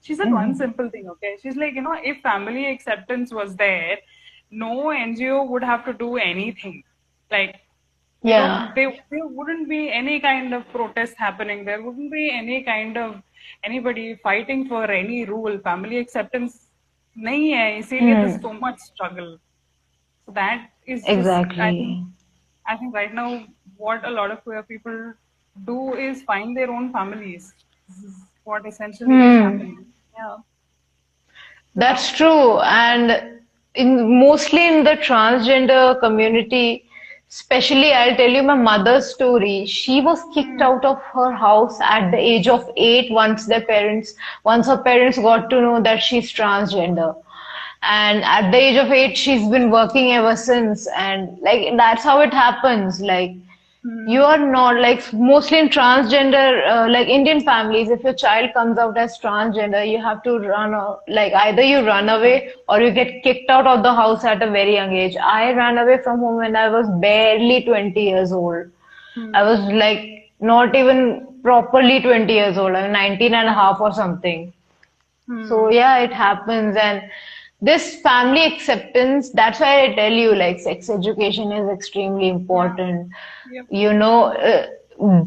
[SPEAKER 1] she said one simple thing. Okay, she's like, if family acceptance was there, no NGO would have to do anything. Like,
[SPEAKER 2] Yeah.
[SPEAKER 1] there wouldn't be any kind of protest happening. There wouldn't be any kind of anybody fighting for any rule. Family acceptance नहीं है, इसीलिए there's
[SPEAKER 2] Hmm.
[SPEAKER 1] so much struggle. So that is just,
[SPEAKER 2] Exactly.
[SPEAKER 1] I think right now what a lot of queer people do is find their own families. This is what essentially is
[SPEAKER 2] Hmm.
[SPEAKER 1] happening. Yeah. So
[SPEAKER 2] That's true. And mostly in the transgender community, especially I'll tell you my mother's story. She was kicked
[SPEAKER 1] mm,
[SPEAKER 2] out of her house at the age of 8 once her parents got to know that she's transgender. And at the age of 8, she's been working ever since. And like that's how it happens. Like you
[SPEAKER 1] mm,
[SPEAKER 2] are not like mostly in transgender, like Indian families, if your child comes out as transgender, you have to like either you run away or you get kicked out of the house at a very young age. I ran away from home when I was barely 20 years old. I was
[SPEAKER 1] mm,
[SPEAKER 2] like not even properly 20 years old. I was 19 and a half or something. So
[SPEAKER 1] mm.
[SPEAKER 2] yeah, it happens. And this family acceptance, that's why I tell you, like, sex education is extremely
[SPEAKER 1] Yeah.
[SPEAKER 2] important.
[SPEAKER 1] Yep.
[SPEAKER 2] You know,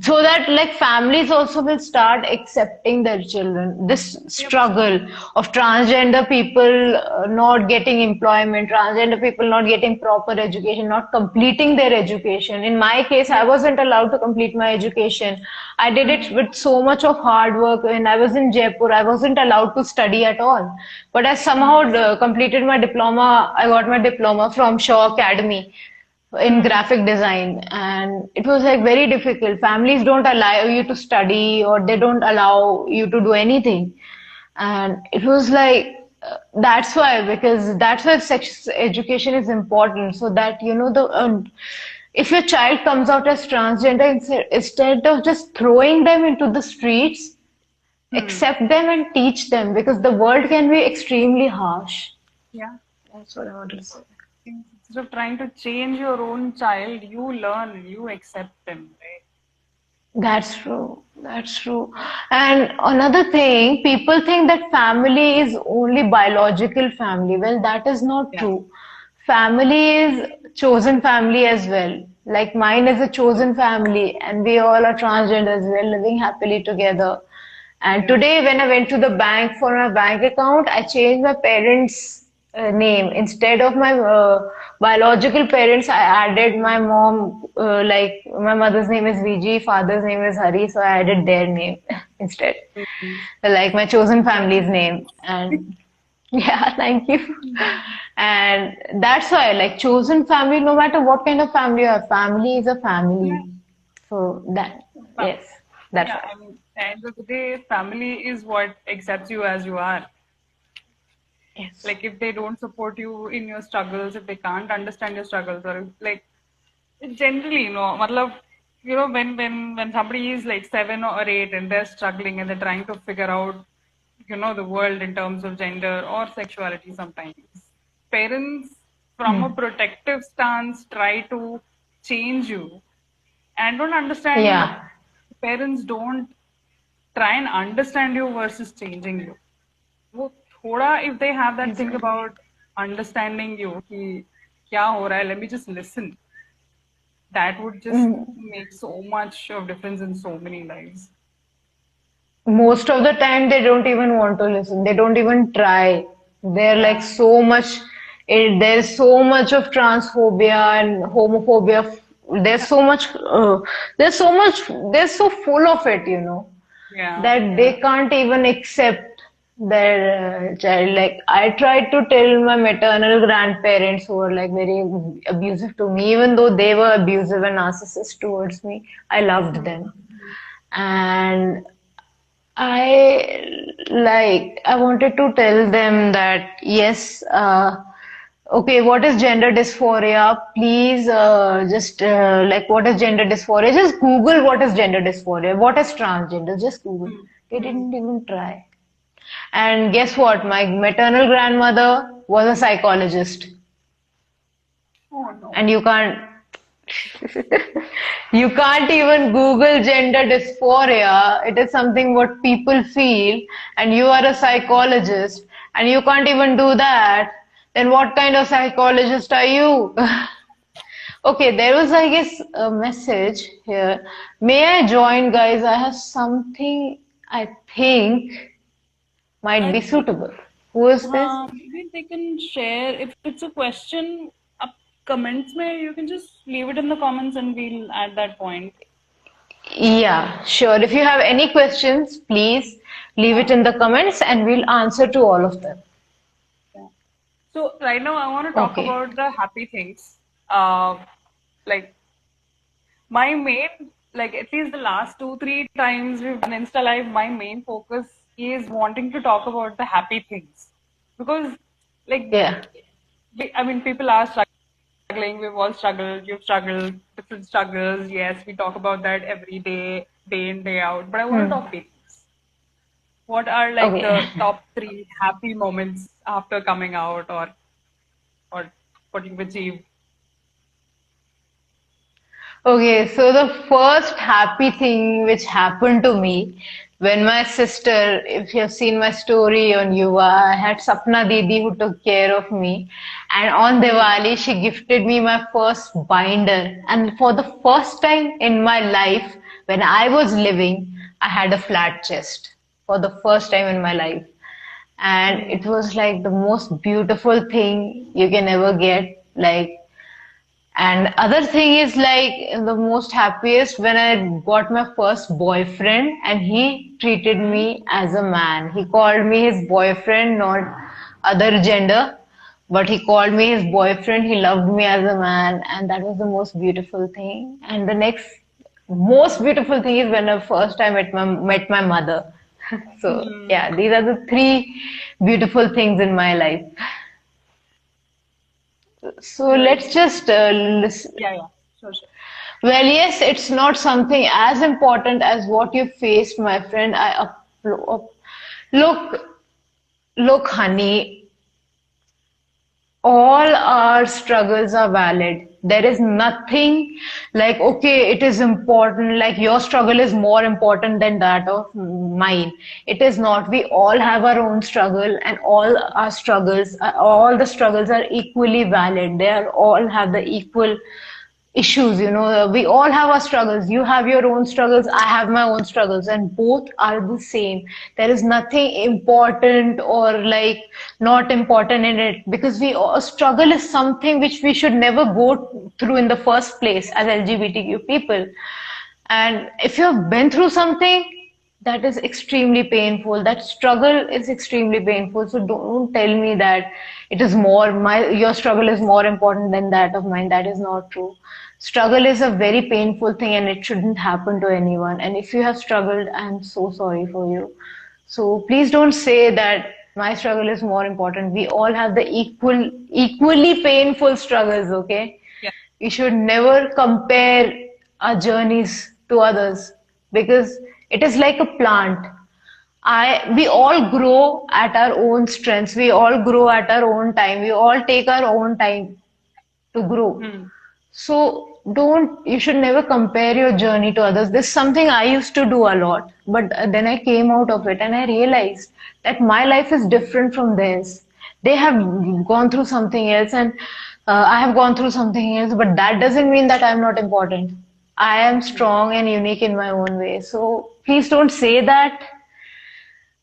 [SPEAKER 2] so that like families also will start accepting their children. This
[SPEAKER 1] Yep.
[SPEAKER 2] struggle of transgender people not getting employment, transgender people not getting proper education, not completing their education. In my case, I
[SPEAKER 1] Yep.
[SPEAKER 2] wasn't allowed to complete my education. I did it
[SPEAKER 1] Mm,
[SPEAKER 2] with so much of hard work. When I was in Jaipur, I wasn't allowed to study at all. But I somehow
[SPEAKER 1] mm,
[SPEAKER 2] completed my diploma. I got my diploma from Shaw Academy in
[SPEAKER 1] mm,
[SPEAKER 2] graphic design, and it was like very difficult. Families don't allow you to study or they don't allow you to do anything, and it was like that's why, because that's why sex education is important, so that you know the if your child comes out as transgender, instead of just throwing them into the streets,
[SPEAKER 1] mm.
[SPEAKER 2] accept them and teach them, because the world can be extremely harsh.
[SPEAKER 1] Yeah.
[SPEAKER 2] That's what I want to say.
[SPEAKER 1] Instead of trying to change your own child, you learn, you accept them, right?
[SPEAKER 2] That's true. That's true. And another thing, people think that family is only biological family. Well, that is not
[SPEAKER 1] Yeah.
[SPEAKER 2] true. Family is chosen family as well. Like mine is a chosen family, and we all are transgenders. We're living happily together. And
[SPEAKER 1] Yeah.
[SPEAKER 2] today, when I went to the bank for my bank account, I changed my parents' name. Instead of my biological parents, I added my mom, like my mother's name is VG, father's name is Hari, so I added their name instead,
[SPEAKER 1] Mm.
[SPEAKER 2] like my chosen
[SPEAKER 1] That's
[SPEAKER 2] family's name.
[SPEAKER 1] nice.
[SPEAKER 2] And yeah, thank you.
[SPEAKER 1] Mm.
[SPEAKER 2] And that's why, like, chosen family, no matter what kind of family you have, family is a
[SPEAKER 1] Yeah.
[SPEAKER 2] family. So that,
[SPEAKER 1] Fa-
[SPEAKER 2] yes, that's
[SPEAKER 1] Yeah.
[SPEAKER 2] why.
[SPEAKER 1] I mean, at the end of the day, family is what accepts you as you are.
[SPEAKER 2] Yes.
[SPEAKER 1] Like, if they don't support you in your struggles, if they can't understand your struggles, or if, like, generally, matlab, when somebody is like 7 or 8 and they're struggling and they're trying to figure out, the world in terms of gender or sexuality sometimes. Parents, from a
[SPEAKER 2] Hmm.
[SPEAKER 1] protective stance, try to change you and don't understand.
[SPEAKER 2] Yeah.
[SPEAKER 1] Parents don't try and understand you versus changing you. वो थोड़ा, if they have that thing
[SPEAKER 2] Exactly.
[SPEAKER 1] about understanding you कि क्या हो रहा है, let me just listen, that would just
[SPEAKER 2] Mm.
[SPEAKER 1] make so much of difference in so many lives.
[SPEAKER 2] Most of the time, they don't even want to listen. They don't even try. They're like
[SPEAKER 1] Yeah.
[SPEAKER 2] so much, there's so much of transphobia and homophobia. There's so much, there's so much, they're so full of it, you know,
[SPEAKER 1] Yeah.
[SPEAKER 2] that they can't even accept their child. Like, I tried to tell my maternal grandparents who were like very abusive to me, even though they were abusive and narcissist towards me, I loved them. And I wanted to tell them that yes, okay, what is gender dysphoria? Please, just like what is gender dysphoria? Just Google what is gender dysphoria. What is transgender? Just Google.
[SPEAKER 1] Hmm.
[SPEAKER 2] They
[SPEAKER 1] Hmm.
[SPEAKER 2] didn't even try. And guess what? My maternal grandmother was a psychologist,
[SPEAKER 1] Oh no.
[SPEAKER 2] and you can't even Google gender dysphoria. It is something what people feel, and you are a psychologist, and you can't even do that. Then what kind of psychologist are you? Okay, there was, I guess, a message here. May I join, guys? I have something I think might
[SPEAKER 1] I
[SPEAKER 2] be
[SPEAKER 1] think
[SPEAKER 2] suitable. Who is this?
[SPEAKER 1] maybe they can share if it's a question. Comments, may you can just leave it in the comments and we'll add that point.
[SPEAKER 2] Yeah, sure. If you have any questions, please leave it in the comments and we'll answer to all of them.
[SPEAKER 1] Yeah. So right now I want to talk
[SPEAKER 2] Okay.
[SPEAKER 1] about the happy things. Uh, like my main, like at least the last 2 3 times we've done Insta Live, my main focus is wanting to talk about the happy things because, like,
[SPEAKER 2] Yeah.
[SPEAKER 1] I mean, people are struggling. We've all struggled. You've struggled. Different struggles. Yes, we talk about that every day, day in day out. But I want to
[SPEAKER 2] Hmm.
[SPEAKER 1] talk basics. What are like
[SPEAKER 2] Okay.
[SPEAKER 1] the top three happy moments after coming out, or what you've achieved?
[SPEAKER 2] Okay, so the first happy thing which happened to me when my sister, if you have seen my story on Yuva, I had Sapna Didi who took care of me. And on
[SPEAKER 1] Hmm.
[SPEAKER 2] Diwali, she gifted me my first binder. And for the first time in my life, when I was living, I had a flat chest. For the first time in my life. And it
[SPEAKER 1] Hmm.
[SPEAKER 2] was like the most beautiful thing you can ever get. Like, and other thing is like the most happiest when I got my first boyfriend and he treated
[SPEAKER 1] Hmm.
[SPEAKER 2] me as a man. He called me his boyfriend, not other gender, but he called me his boyfriend. He loved me as a man, and that was the most beautiful thing. And the next most beautiful thing is when I first time met my mother. So
[SPEAKER 1] Hmm.
[SPEAKER 2] yeah, these are the three beautiful things in my life. So
[SPEAKER 1] Right.
[SPEAKER 2] let's just
[SPEAKER 1] Yeah. Yeah. Sure. Sure.
[SPEAKER 2] well, yes, it's not something as important as what you faced, my friend. Look, look, honey, all our struggles are valid. There is nothing like, okay, it is important, like your struggle is more important than that of mine. It is not. We all have our own struggle, and all the struggles are equally valid. They are all have the equal issues. We all have our struggles. You have your own struggles, I have my own struggles, and both are the same. There is nothing important or like not important in it, because we all struggle is something which we should never go through in the first place as LGBTQ people. And if you have been through something that is extremely painful, that struggle is extremely painful. So don't tell me that it is more, your struggle is more important than that of mine. That is not true. Struggle is a very painful thing and it shouldn't happen to anyone. And if you have struggled, I'm so sorry for you. So please don't say that my struggle is more important. We all have the equally painful struggles, okay?
[SPEAKER 1] Yeah.
[SPEAKER 2] We should never compare our journeys to others, because it is like a plant. We all grow at our own strengths. We all grow at our own time. We all take our own time to grow.
[SPEAKER 1] Hmm.
[SPEAKER 2] So you should never compare your journey to others. This is something I used to do a lot, but then I came out of it and I realized that my life is different from theirs. They have gone through something else, and I have gone through something else, but that doesn't mean that I'm not important. I am strong and unique in my own way. So please don't say that.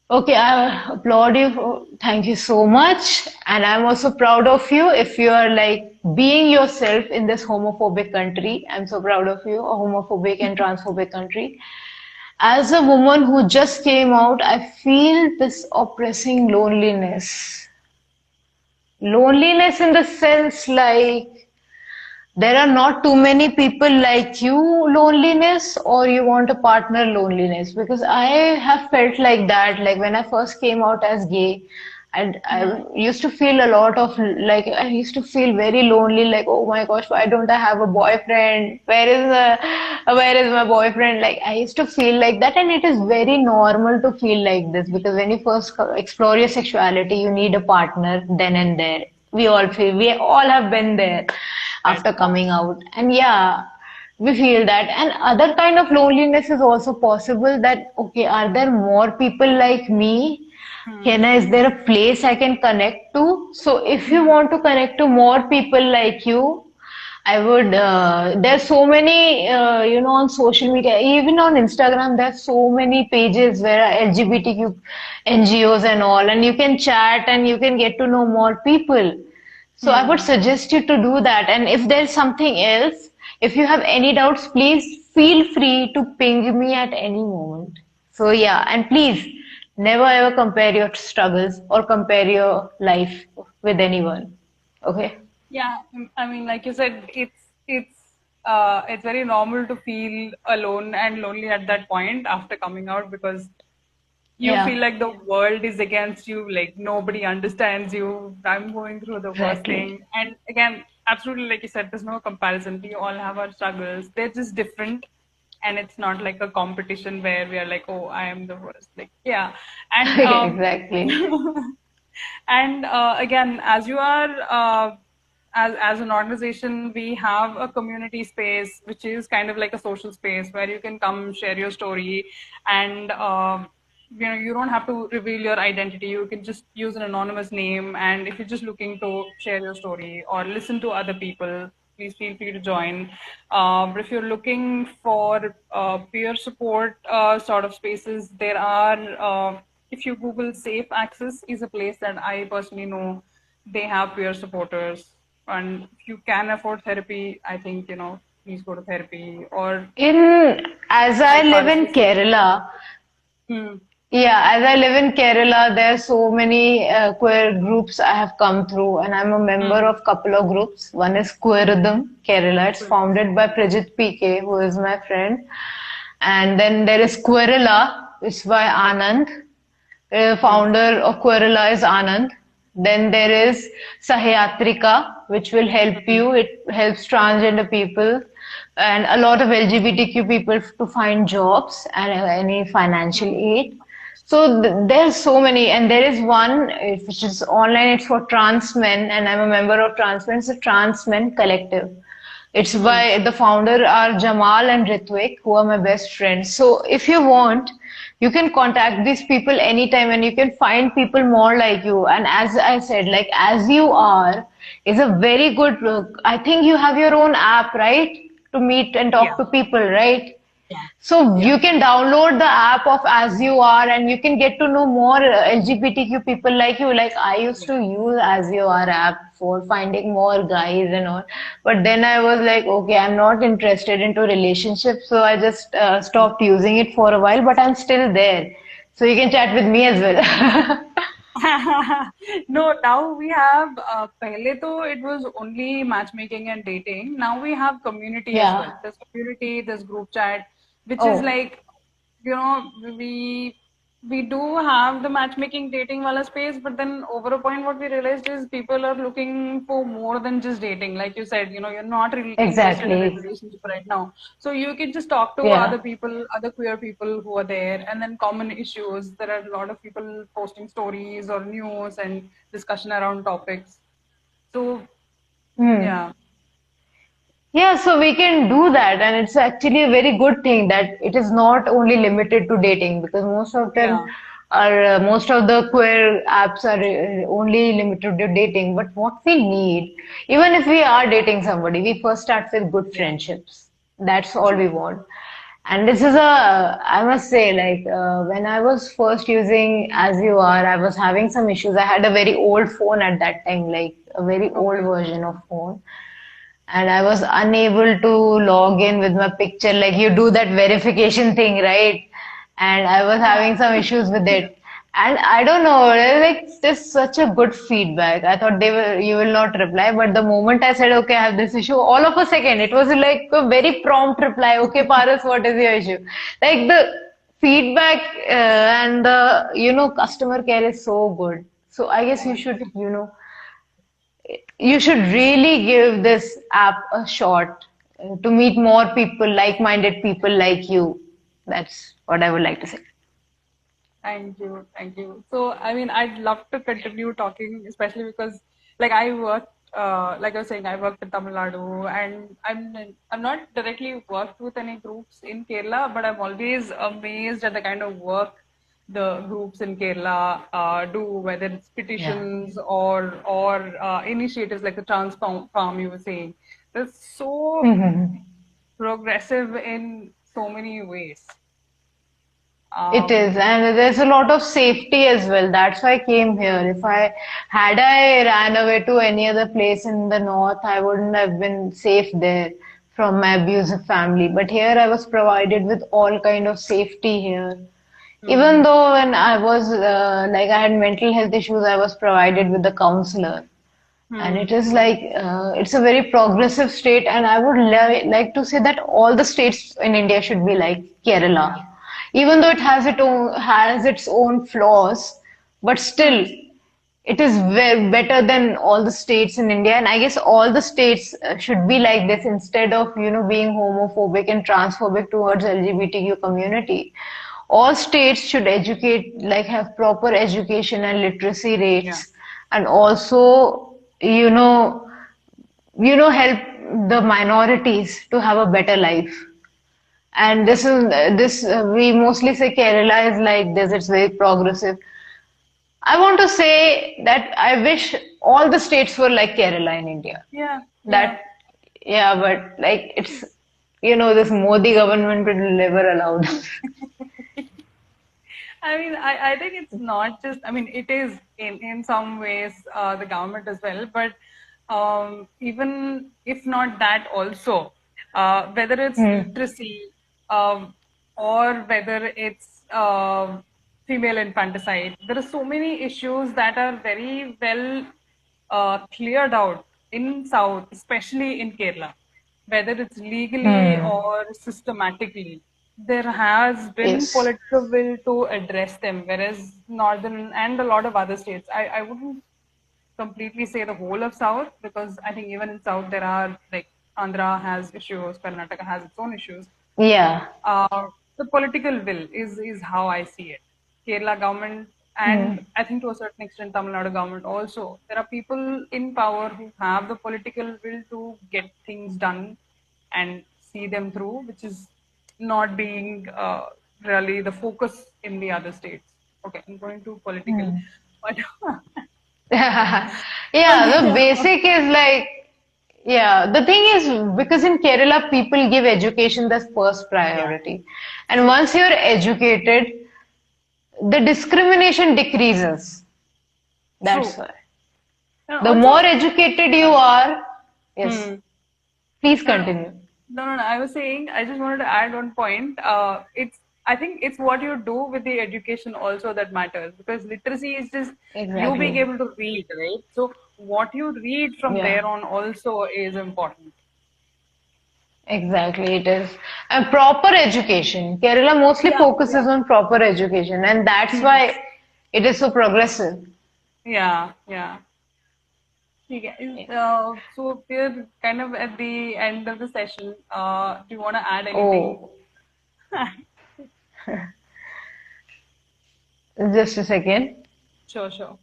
[SPEAKER 2] Okay, I applaud you. Thank you so much. And I'm also proud of you if you are like being yourself in this homophobic country. I'm so proud of you, a homophobic and transphobic country. As a woman who just came out, I feel this oppressing loneliness. Loneliness in the sense like there are not too many people like you loneliness, or you want a partner loneliness, because I have felt like that, like when I first came out as gay, and
[SPEAKER 1] Hmm.
[SPEAKER 2] I used to feel a lot of like I used to feel very lonely, like oh my gosh, why don't I have a boyfriend, where is my boyfriend, like I used to feel like that. And it is very normal to feel like this, because when you first explore your sexuality you need a partner then and there. We all have been there
[SPEAKER 1] Right.
[SPEAKER 2] after coming out. And yeah, we feel that. And other kind of loneliness is also possible, that okay, are there more people like me?
[SPEAKER 1] Hmm.
[SPEAKER 2] Hena, is there a place I can connect to? So if you
[SPEAKER 1] Hmm.
[SPEAKER 2] want to connect to more people like you, I would, there's so many, on social media, even on Instagram, there's so many pages where are LGBTQ NGOs and all, and you can chat and you can get to know more people. So I would
[SPEAKER 1] Hmm.
[SPEAKER 2] suggest you to do that. And if there's something else, if you have any doubts, please feel free to ping me at any moment. So yeah, and please never ever compare your struggles or compare your life with anyone. Okay?
[SPEAKER 1] Yeah, I mean, like you said, it's very normal to feel alone and lonely at that point after coming out because you feel
[SPEAKER 2] Yeah,
[SPEAKER 1] like the world is against you, like nobody understands you. I'm going through the worst
[SPEAKER 2] exactly.
[SPEAKER 1] thing. And again, absolutely, like you said, there's no comparison. We all have our struggles. They're just different. And it's not like a competition where we are like, oh, I am the worst. Like, yeah. And
[SPEAKER 2] Exactly.
[SPEAKER 1] and again, as you are as an organization, we have a community space which is kind of like a social space where you can come share your story, and you don't have to reveal your identity. You can just use an anonymous name, and if you're just looking to share your story or listen to other people, please feel free to join. But if you're looking for peer support sort of spaces, there are. If you Google Safe Access is a place that I personally know they have peer supporters, and if you can afford therapy, I think please go to therapy or
[SPEAKER 2] As I
[SPEAKER 1] like
[SPEAKER 2] live
[SPEAKER 1] Paras
[SPEAKER 2] in
[SPEAKER 1] was saying.
[SPEAKER 2] Kerala,
[SPEAKER 1] Hmm.
[SPEAKER 2] yeah, as I live in Kerala, there are so many queer groups I have come through, and I'm a member
[SPEAKER 1] Hmm.
[SPEAKER 2] of couple of groups. One is Queerism Kerala. It's
[SPEAKER 1] Good.
[SPEAKER 2] founded by Prijit PK, who is my friend. And then there is Querela, it's by Anand.
[SPEAKER 1] Hmm.
[SPEAKER 2] Founder of Querela is Anand. Then there is Sahayatrika, which will help
[SPEAKER 1] Hmm.
[SPEAKER 2] you. It helps transgender people and a lot of LGBTQ people to find jobs and any financial
[SPEAKER 1] Hmm.
[SPEAKER 2] aid. So there's so many, and there is one which is online. It's for trans men, and I'm a member of Trans Men. It's a Trans Men Collective. It's
[SPEAKER 1] Hmm.
[SPEAKER 2] by the founder are Jamal and Ritwik, who are my best friends. So if you want, you can contact these people anytime and you can find people more like you. And as I said, like as you are is a very good look. I think you have your own app, right? To meet and talk
[SPEAKER 1] Yeah.
[SPEAKER 2] to people, right?
[SPEAKER 1] Yeah.
[SPEAKER 2] So
[SPEAKER 1] Yeah.
[SPEAKER 2] you can download the app of As You Are and you can get to know more LGBTQ people like you. Like I used
[SPEAKER 1] Yeah.
[SPEAKER 2] to use As You Are app for finding more guys and all. But then I was like, okay, I'm not interested into relationships. So I just stopped using it for a while, but I'm still there. So you can chat with me as well.
[SPEAKER 1] No, now we have, pehle to it was only matchmaking and dating. Now we have community as well.
[SPEAKER 2] Yeah.
[SPEAKER 1] There's community, there's group chat, which is
[SPEAKER 2] Oh,
[SPEAKER 1] like, you know, we we do have the matchmaking dating wala space, but then over a point what we realized is people are looking for more than just dating. Like you said, you're not really interested in a
[SPEAKER 2] exactly.
[SPEAKER 1] relationship right now. So you can just talk to other
[SPEAKER 2] Yeah.
[SPEAKER 1] people, other queer people who are there, and then common issues. There are a lot of people posting stories or news and discussion around topics. So
[SPEAKER 2] Hmm.
[SPEAKER 1] yeah,
[SPEAKER 2] Yeah, so we can do that, and it's actually a very good thing that it is not only limited to dating because
[SPEAKER 1] yeah,
[SPEAKER 2] most of the queer apps are only limited to dating. But what we need, even if we are dating somebody, we first start with good
[SPEAKER 1] yeah,
[SPEAKER 2] friendships. That's all we
[SPEAKER 1] true.
[SPEAKER 2] want. And this is I must say, like, when I was first using As You Are, I was having some issues. I had a very old phone at that time, like a very old
[SPEAKER 1] Okay.
[SPEAKER 2] version of phone and I was unable to log in with my picture. Like you do that verification thing, right? And I was having some
[SPEAKER 1] Yeah.
[SPEAKER 2] issues with it. And I don't know, like just such a good feedback. I thought you will not reply, but the moment I said, okay, I have this issue, all of a second, it was like a very prompt reply. Okay, Paras, what is your issue? Like the feedback and the customer care is so good. So I guess you should really give this app a shot to meet more people, like-minded people like you. That's what I would like to say.
[SPEAKER 1] Thank you, thank you. So, I mean, I'd love to continue talking, especially because, like, like I was saying, I worked in Tamil Nadu, and I'm not directly worked with any groups in Kerala, but I'm always amazed at the kind of work the groups in Kerala do, whether it's
[SPEAKER 2] Yeah.
[SPEAKER 1] petitions or initiatives like the trans farm you were saying. They're so
[SPEAKER 2] Mhm.
[SPEAKER 1] progressive in so many ways.
[SPEAKER 2] It is,
[SPEAKER 1] Um,
[SPEAKER 2] and there's a lot of safety as well. That's why I came here. If I ran away to any other place in the north, I wouldn't have been safe there from my abusive family. But here I was provided with all kind of safety here. Even
[SPEAKER 1] hmm,
[SPEAKER 2] though when I was like I had mental health issues, I was provided with a counselor. And it
[SPEAKER 1] hmm,
[SPEAKER 2] is like it's a very progressive state, and I would like to say that all the states in India should be like Kerala, even though it has its own flaws, but still
[SPEAKER 1] hmm,
[SPEAKER 2] it is better than all the states in India. And I guess all the states should be like this instead of being homophobic and transphobic towards LGBTQ community. All states should educate, like have proper education and literacy
[SPEAKER 1] yeah,
[SPEAKER 2] rates, and also you know help the minorities to have a better life. And
[SPEAKER 1] yeah,
[SPEAKER 2] this we mostly say Kerala is like this, it's very progressive. I want to say that I wish all the states were like Kerala in India.
[SPEAKER 1] yeah, yeah.
[SPEAKER 2] That, yeah, but like this Modi government will never allow them.
[SPEAKER 1] I mean, I think it's not just, I mean, it is in some ways the government as well, but even if not that also, whether it's
[SPEAKER 2] Hmm.
[SPEAKER 1] literacy or whether it's female infanticide, there are so many issues that are very well cleared out in South, especially in Kerala, whether it's legally
[SPEAKER 2] Hmm.
[SPEAKER 1] or systematically. There has been
[SPEAKER 2] Yes.
[SPEAKER 1] political will to address them, whereas Northern and a lot of other states, I wouldn't completely say the whole of South, because I think even in South there are like Andhra has issues, Karnataka has its own issues.
[SPEAKER 2] Yeah.
[SPEAKER 1] uh, the political will is how I see it. Kerala government, and
[SPEAKER 2] Hmm.
[SPEAKER 1] I think to a certain extent Tamil Nadu government also. There are people in power who have the political will to get things done and see them through, which is not being really the focus in the other states. Okay, I'm going to political,
[SPEAKER 2] Hmm.
[SPEAKER 1] but
[SPEAKER 2] Yeah, the
[SPEAKER 1] okay,
[SPEAKER 2] basic is like, yeah, the thing is because in Kerala people give education the first
[SPEAKER 1] yeah,
[SPEAKER 2] priority. And
[SPEAKER 1] true.
[SPEAKER 2] once you're educated, the discrimination decreases. That's
[SPEAKER 1] True.
[SPEAKER 2] why.
[SPEAKER 1] And
[SPEAKER 2] The more
[SPEAKER 1] also,
[SPEAKER 2] educated you
[SPEAKER 1] yeah.
[SPEAKER 2] are, yes,
[SPEAKER 1] Hmm.
[SPEAKER 2] please
[SPEAKER 1] No, no,
[SPEAKER 2] continue.
[SPEAKER 1] no. I was saying, I just wanted to add one point. I think it's what you do with the education also that matters, because literacy is just you being
[SPEAKER 2] Exactly.
[SPEAKER 1] able to read, right? So what you read from
[SPEAKER 2] Yeah,
[SPEAKER 1] there on also is important.
[SPEAKER 2] exactly. It is. And proper education. Kerala mostly
[SPEAKER 1] Yeah, yeah.
[SPEAKER 2] focuses on proper education, and that's
[SPEAKER 1] Hmm.
[SPEAKER 2] why it is so progressive.
[SPEAKER 1] Yeah, yeah. Okay.
[SPEAKER 2] Yeah.
[SPEAKER 1] So we're kind of at the end of the session. Do you want to add anything?
[SPEAKER 2] Oh, just a second.
[SPEAKER 1] Sure, sure.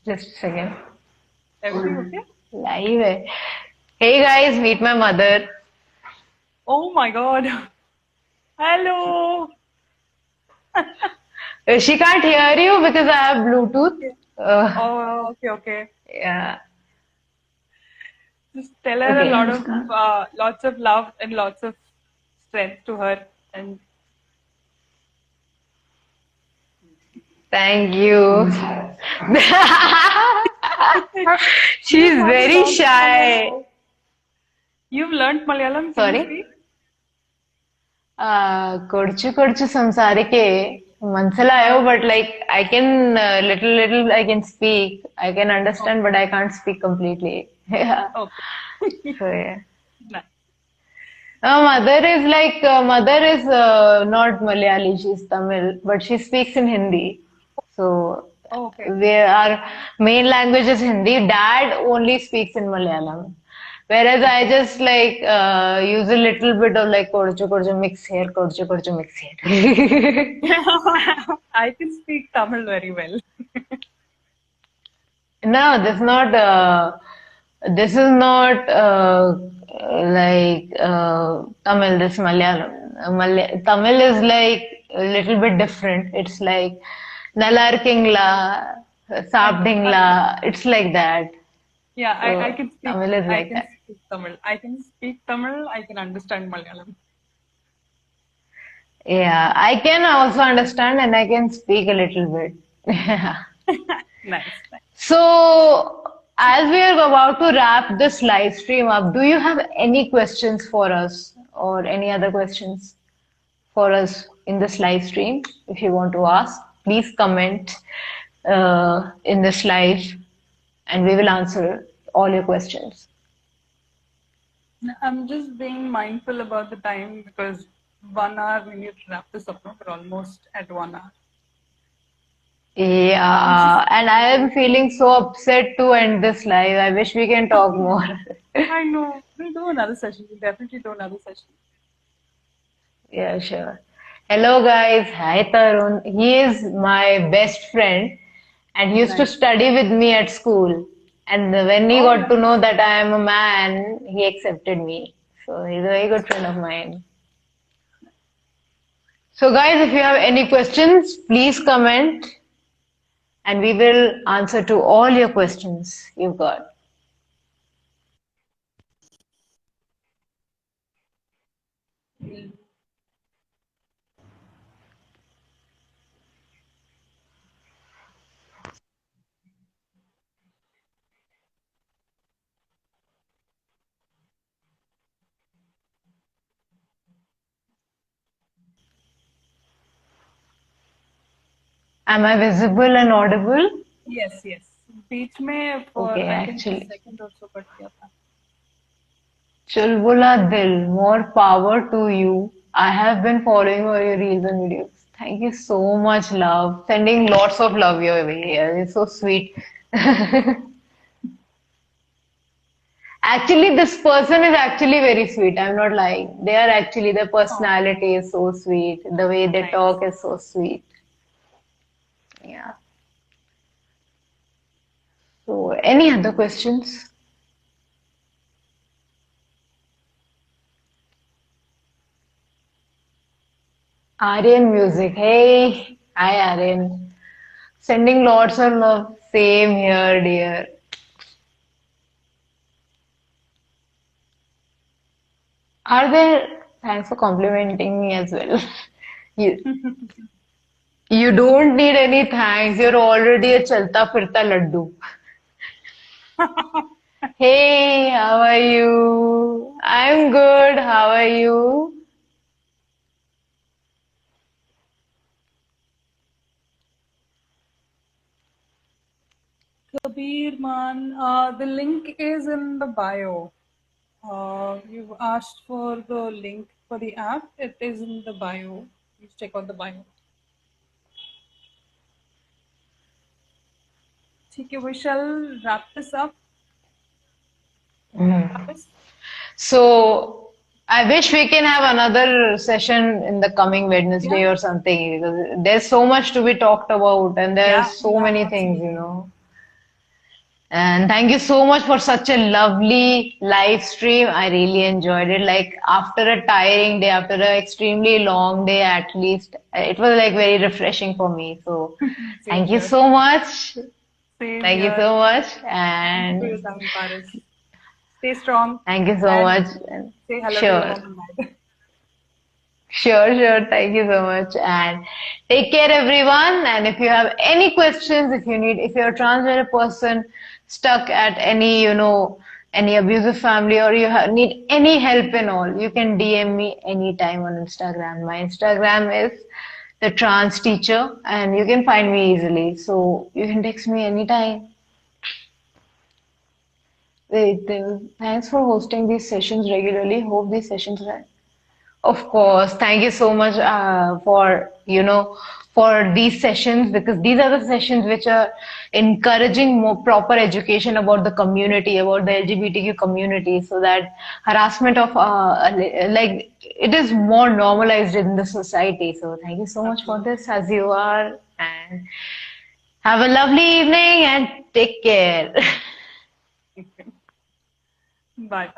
[SPEAKER 2] Just a second.
[SPEAKER 1] Everything okay?
[SPEAKER 2] Live hai. Hey guys, meet my mother.
[SPEAKER 1] Oh my God. Hello.
[SPEAKER 2] She can't hear you because I have Bluetooth.
[SPEAKER 1] Okay.
[SPEAKER 2] Uh,
[SPEAKER 1] Oh, okay, okay.
[SPEAKER 2] yeah.
[SPEAKER 1] Just tell her a
[SPEAKER 2] Okay.
[SPEAKER 1] lot of lots of love and lots of strength to her. And
[SPEAKER 2] Thank you.
[SPEAKER 1] you
[SPEAKER 2] She's
[SPEAKER 1] have
[SPEAKER 2] very
[SPEAKER 1] learned Malayalam.
[SPEAKER 2] shy.
[SPEAKER 1] You've learned Malayalam. Can you
[SPEAKER 2] Sorry?
[SPEAKER 1] speak?
[SPEAKER 2] കുറച്ചു കുറച്ചു സംസാരിക്കേ മനസ്സിലായോ,
[SPEAKER 1] Uh,
[SPEAKER 2] but like I can little I can speak. I can understand,
[SPEAKER 1] okay.
[SPEAKER 2] but I can't speak completely. Yeah.
[SPEAKER 1] Okay.
[SPEAKER 2] So yeah.
[SPEAKER 1] Nice.
[SPEAKER 2] Mother is not Malayali, she's Tamil, but she speaks in Hindi. So
[SPEAKER 1] Oh, okay.
[SPEAKER 2] our main language is Hindi. Dad only speaks in Malayalam. Whereas I
[SPEAKER 1] Okay.
[SPEAKER 2] just like use a little bit of like korchu korchu mix here, korchu korchu mix here.
[SPEAKER 1] I can speak Tamil very well.
[SPEAKER 2] No, that's not. This is not like Tamil, this Malayalam. Tamil is like a little bit different. It's like Nalarkingla,
[SPEAKER 1] I know.
[SPEAKER 2] Sapdingla. It's like that.
[SPEAKER 1] Yeah, I
[SPEAKER 2] So
[SPEAKER 1] can speak.
[SPEAKER 2] Tamil is
[SPEAKER 1] I
[SPEAKER 2] like
[SPEAKER 1] can
[SPEAKER 2] that.
[SPEAKER 1] speak Tamil. I can speak Tamil. I can understand Malayalam.
[SPEAKER 2] Yeah, I can also understand and I can speak a little bit.
[SPEAKER 1] Nice, nice.
[SPEAKER 2] So, as we are about to wrap this live stream up, do you have any questions for us or any other questions for us in this live stream? If you want to ask, please comment in this live and we will answer all your questions.
[SPEAKER 1] I'm just being mindful about the time because 1 hour we need to wrap this up. No? We're almost at 1 hour. I'm just.
[SPEAKER 2] Yeah, and I am feeling so upset to end this live. I wish we can talk more.
[SPEAKER 1] I know. We'll do another session. We'll definitely do another session.
[SPEAKER 2] Yeah, sure. Hello, guys. Hi, Tarun. He is my best friend and he used to
[SPEAKER 1] Nice.
[SPEAKER 2] study with me at school. And when he
[SPEAKER 1] Oh,
[SPEAKER 2] got to
[SPEAKER 1] nice.
[SPEAKER 2] know that I am a man, he accepted me. So he's a very good friend of mine. So, guys, if you have any questions, please comment and we will answer to all your questions you've got. Am I visible and audible?
[SPEAKER 1] Yes, yes. बीच में for
[SPEAKER 2] Okay,
[SPEAKER 1] I think a
[SPEAKER 2] actually.
[SPEAKER 1] second or so cut गया था.
[SPEAKER 2] Chulbula Dil, more power to you. I have been following all your reels and videos. Thank you so much, love. Sending lots of love your way. Yeah, it's so sweet. Actually, this person is actually very sweet. I'm not lying. They are actually, their
[SPEAKER 1] Oh,
[SPEAKER 2] personality is so sweet. The way they
[SPEAKER 1] nice.
[SPEAKER 2] talk is so sweet. Yeah. So, any other questions? Aryan Music. Hey, hi Aryan. Sending lots of love. Same here, dear. Are there, thanks for complimenting me as well. You, you don't need any thanks. You're already a chalta firta laddu. Hey, how are you? I'm good. How are you?
[SPEAKER 1] Kabir man, the link is in the bio. You've asked for the link for the app. It is in the bio. Please check out the bio. Okay, we shall wrap this up. Tapis?
[SPEAKER 2] So, I wish we can have another session in the coming Wednesday
[SPEAKER 1] Yeah,
[SPEAKER 2] or something because there's so much to be talked about and there's
[SPEAKER 1] yeah,
[SPEAKER 2] so
[SPEAKER 1] yeah,
[SPEAKER 2] many things, you
[SPEAKER 1] absolutely.
[SPEAKER 2] know. And thank you so much for such a lovely live stream. I really enjoyed it. Like after a tiring day, after an extremely long day, at least, it was like very refreshing for me. So
[SPEAKER 1] Same
[SPEAKER 2] thank you
[SPEAKER 1] here.
[SPEAKER 2] so much.
[SPEAKER 1] Same
[SPEAKER 2] Thank you
[SPEAKER 1] here.
[SPEAKER 2] so much.
[SPEAKER 1] Thank you for your
[SPEAKER 2] And
[SPEAKER 1] time, Paris. Stay strong
[SPEAKER 2] thank you so
[SPEAKER 1] and
[SPEAKER 2] much.
[SPEAKER 1] say hello to your
[SPEAKER 2] Sure.
[SPEAKER 1] mom and dad.
[SPEAKER 2] Sure, sure. Thank you so much. And take care, everyone. And if you have any questions, if you're a transgender person stuck at any, any abusive family or need any help and all, you can DM me anytime on Instagram. My Instagram is the trans teacher and you can find me easily. So you can text me anytime. Wait, thanks for hosting these sessions regularly. Hope these sessions are of course. Thank you so much for these sessions because these are the sessions which are encouraging more proper education about the community, about the LGBTQ community, so that harassment of like it is more normalized in the society. So thank you so much for
[SPEAKER 1] Absolutely.
[SPEAKER 2] this as you are and have a lovely evening and take care.
[SPEAKER 1] Thank you. Bye.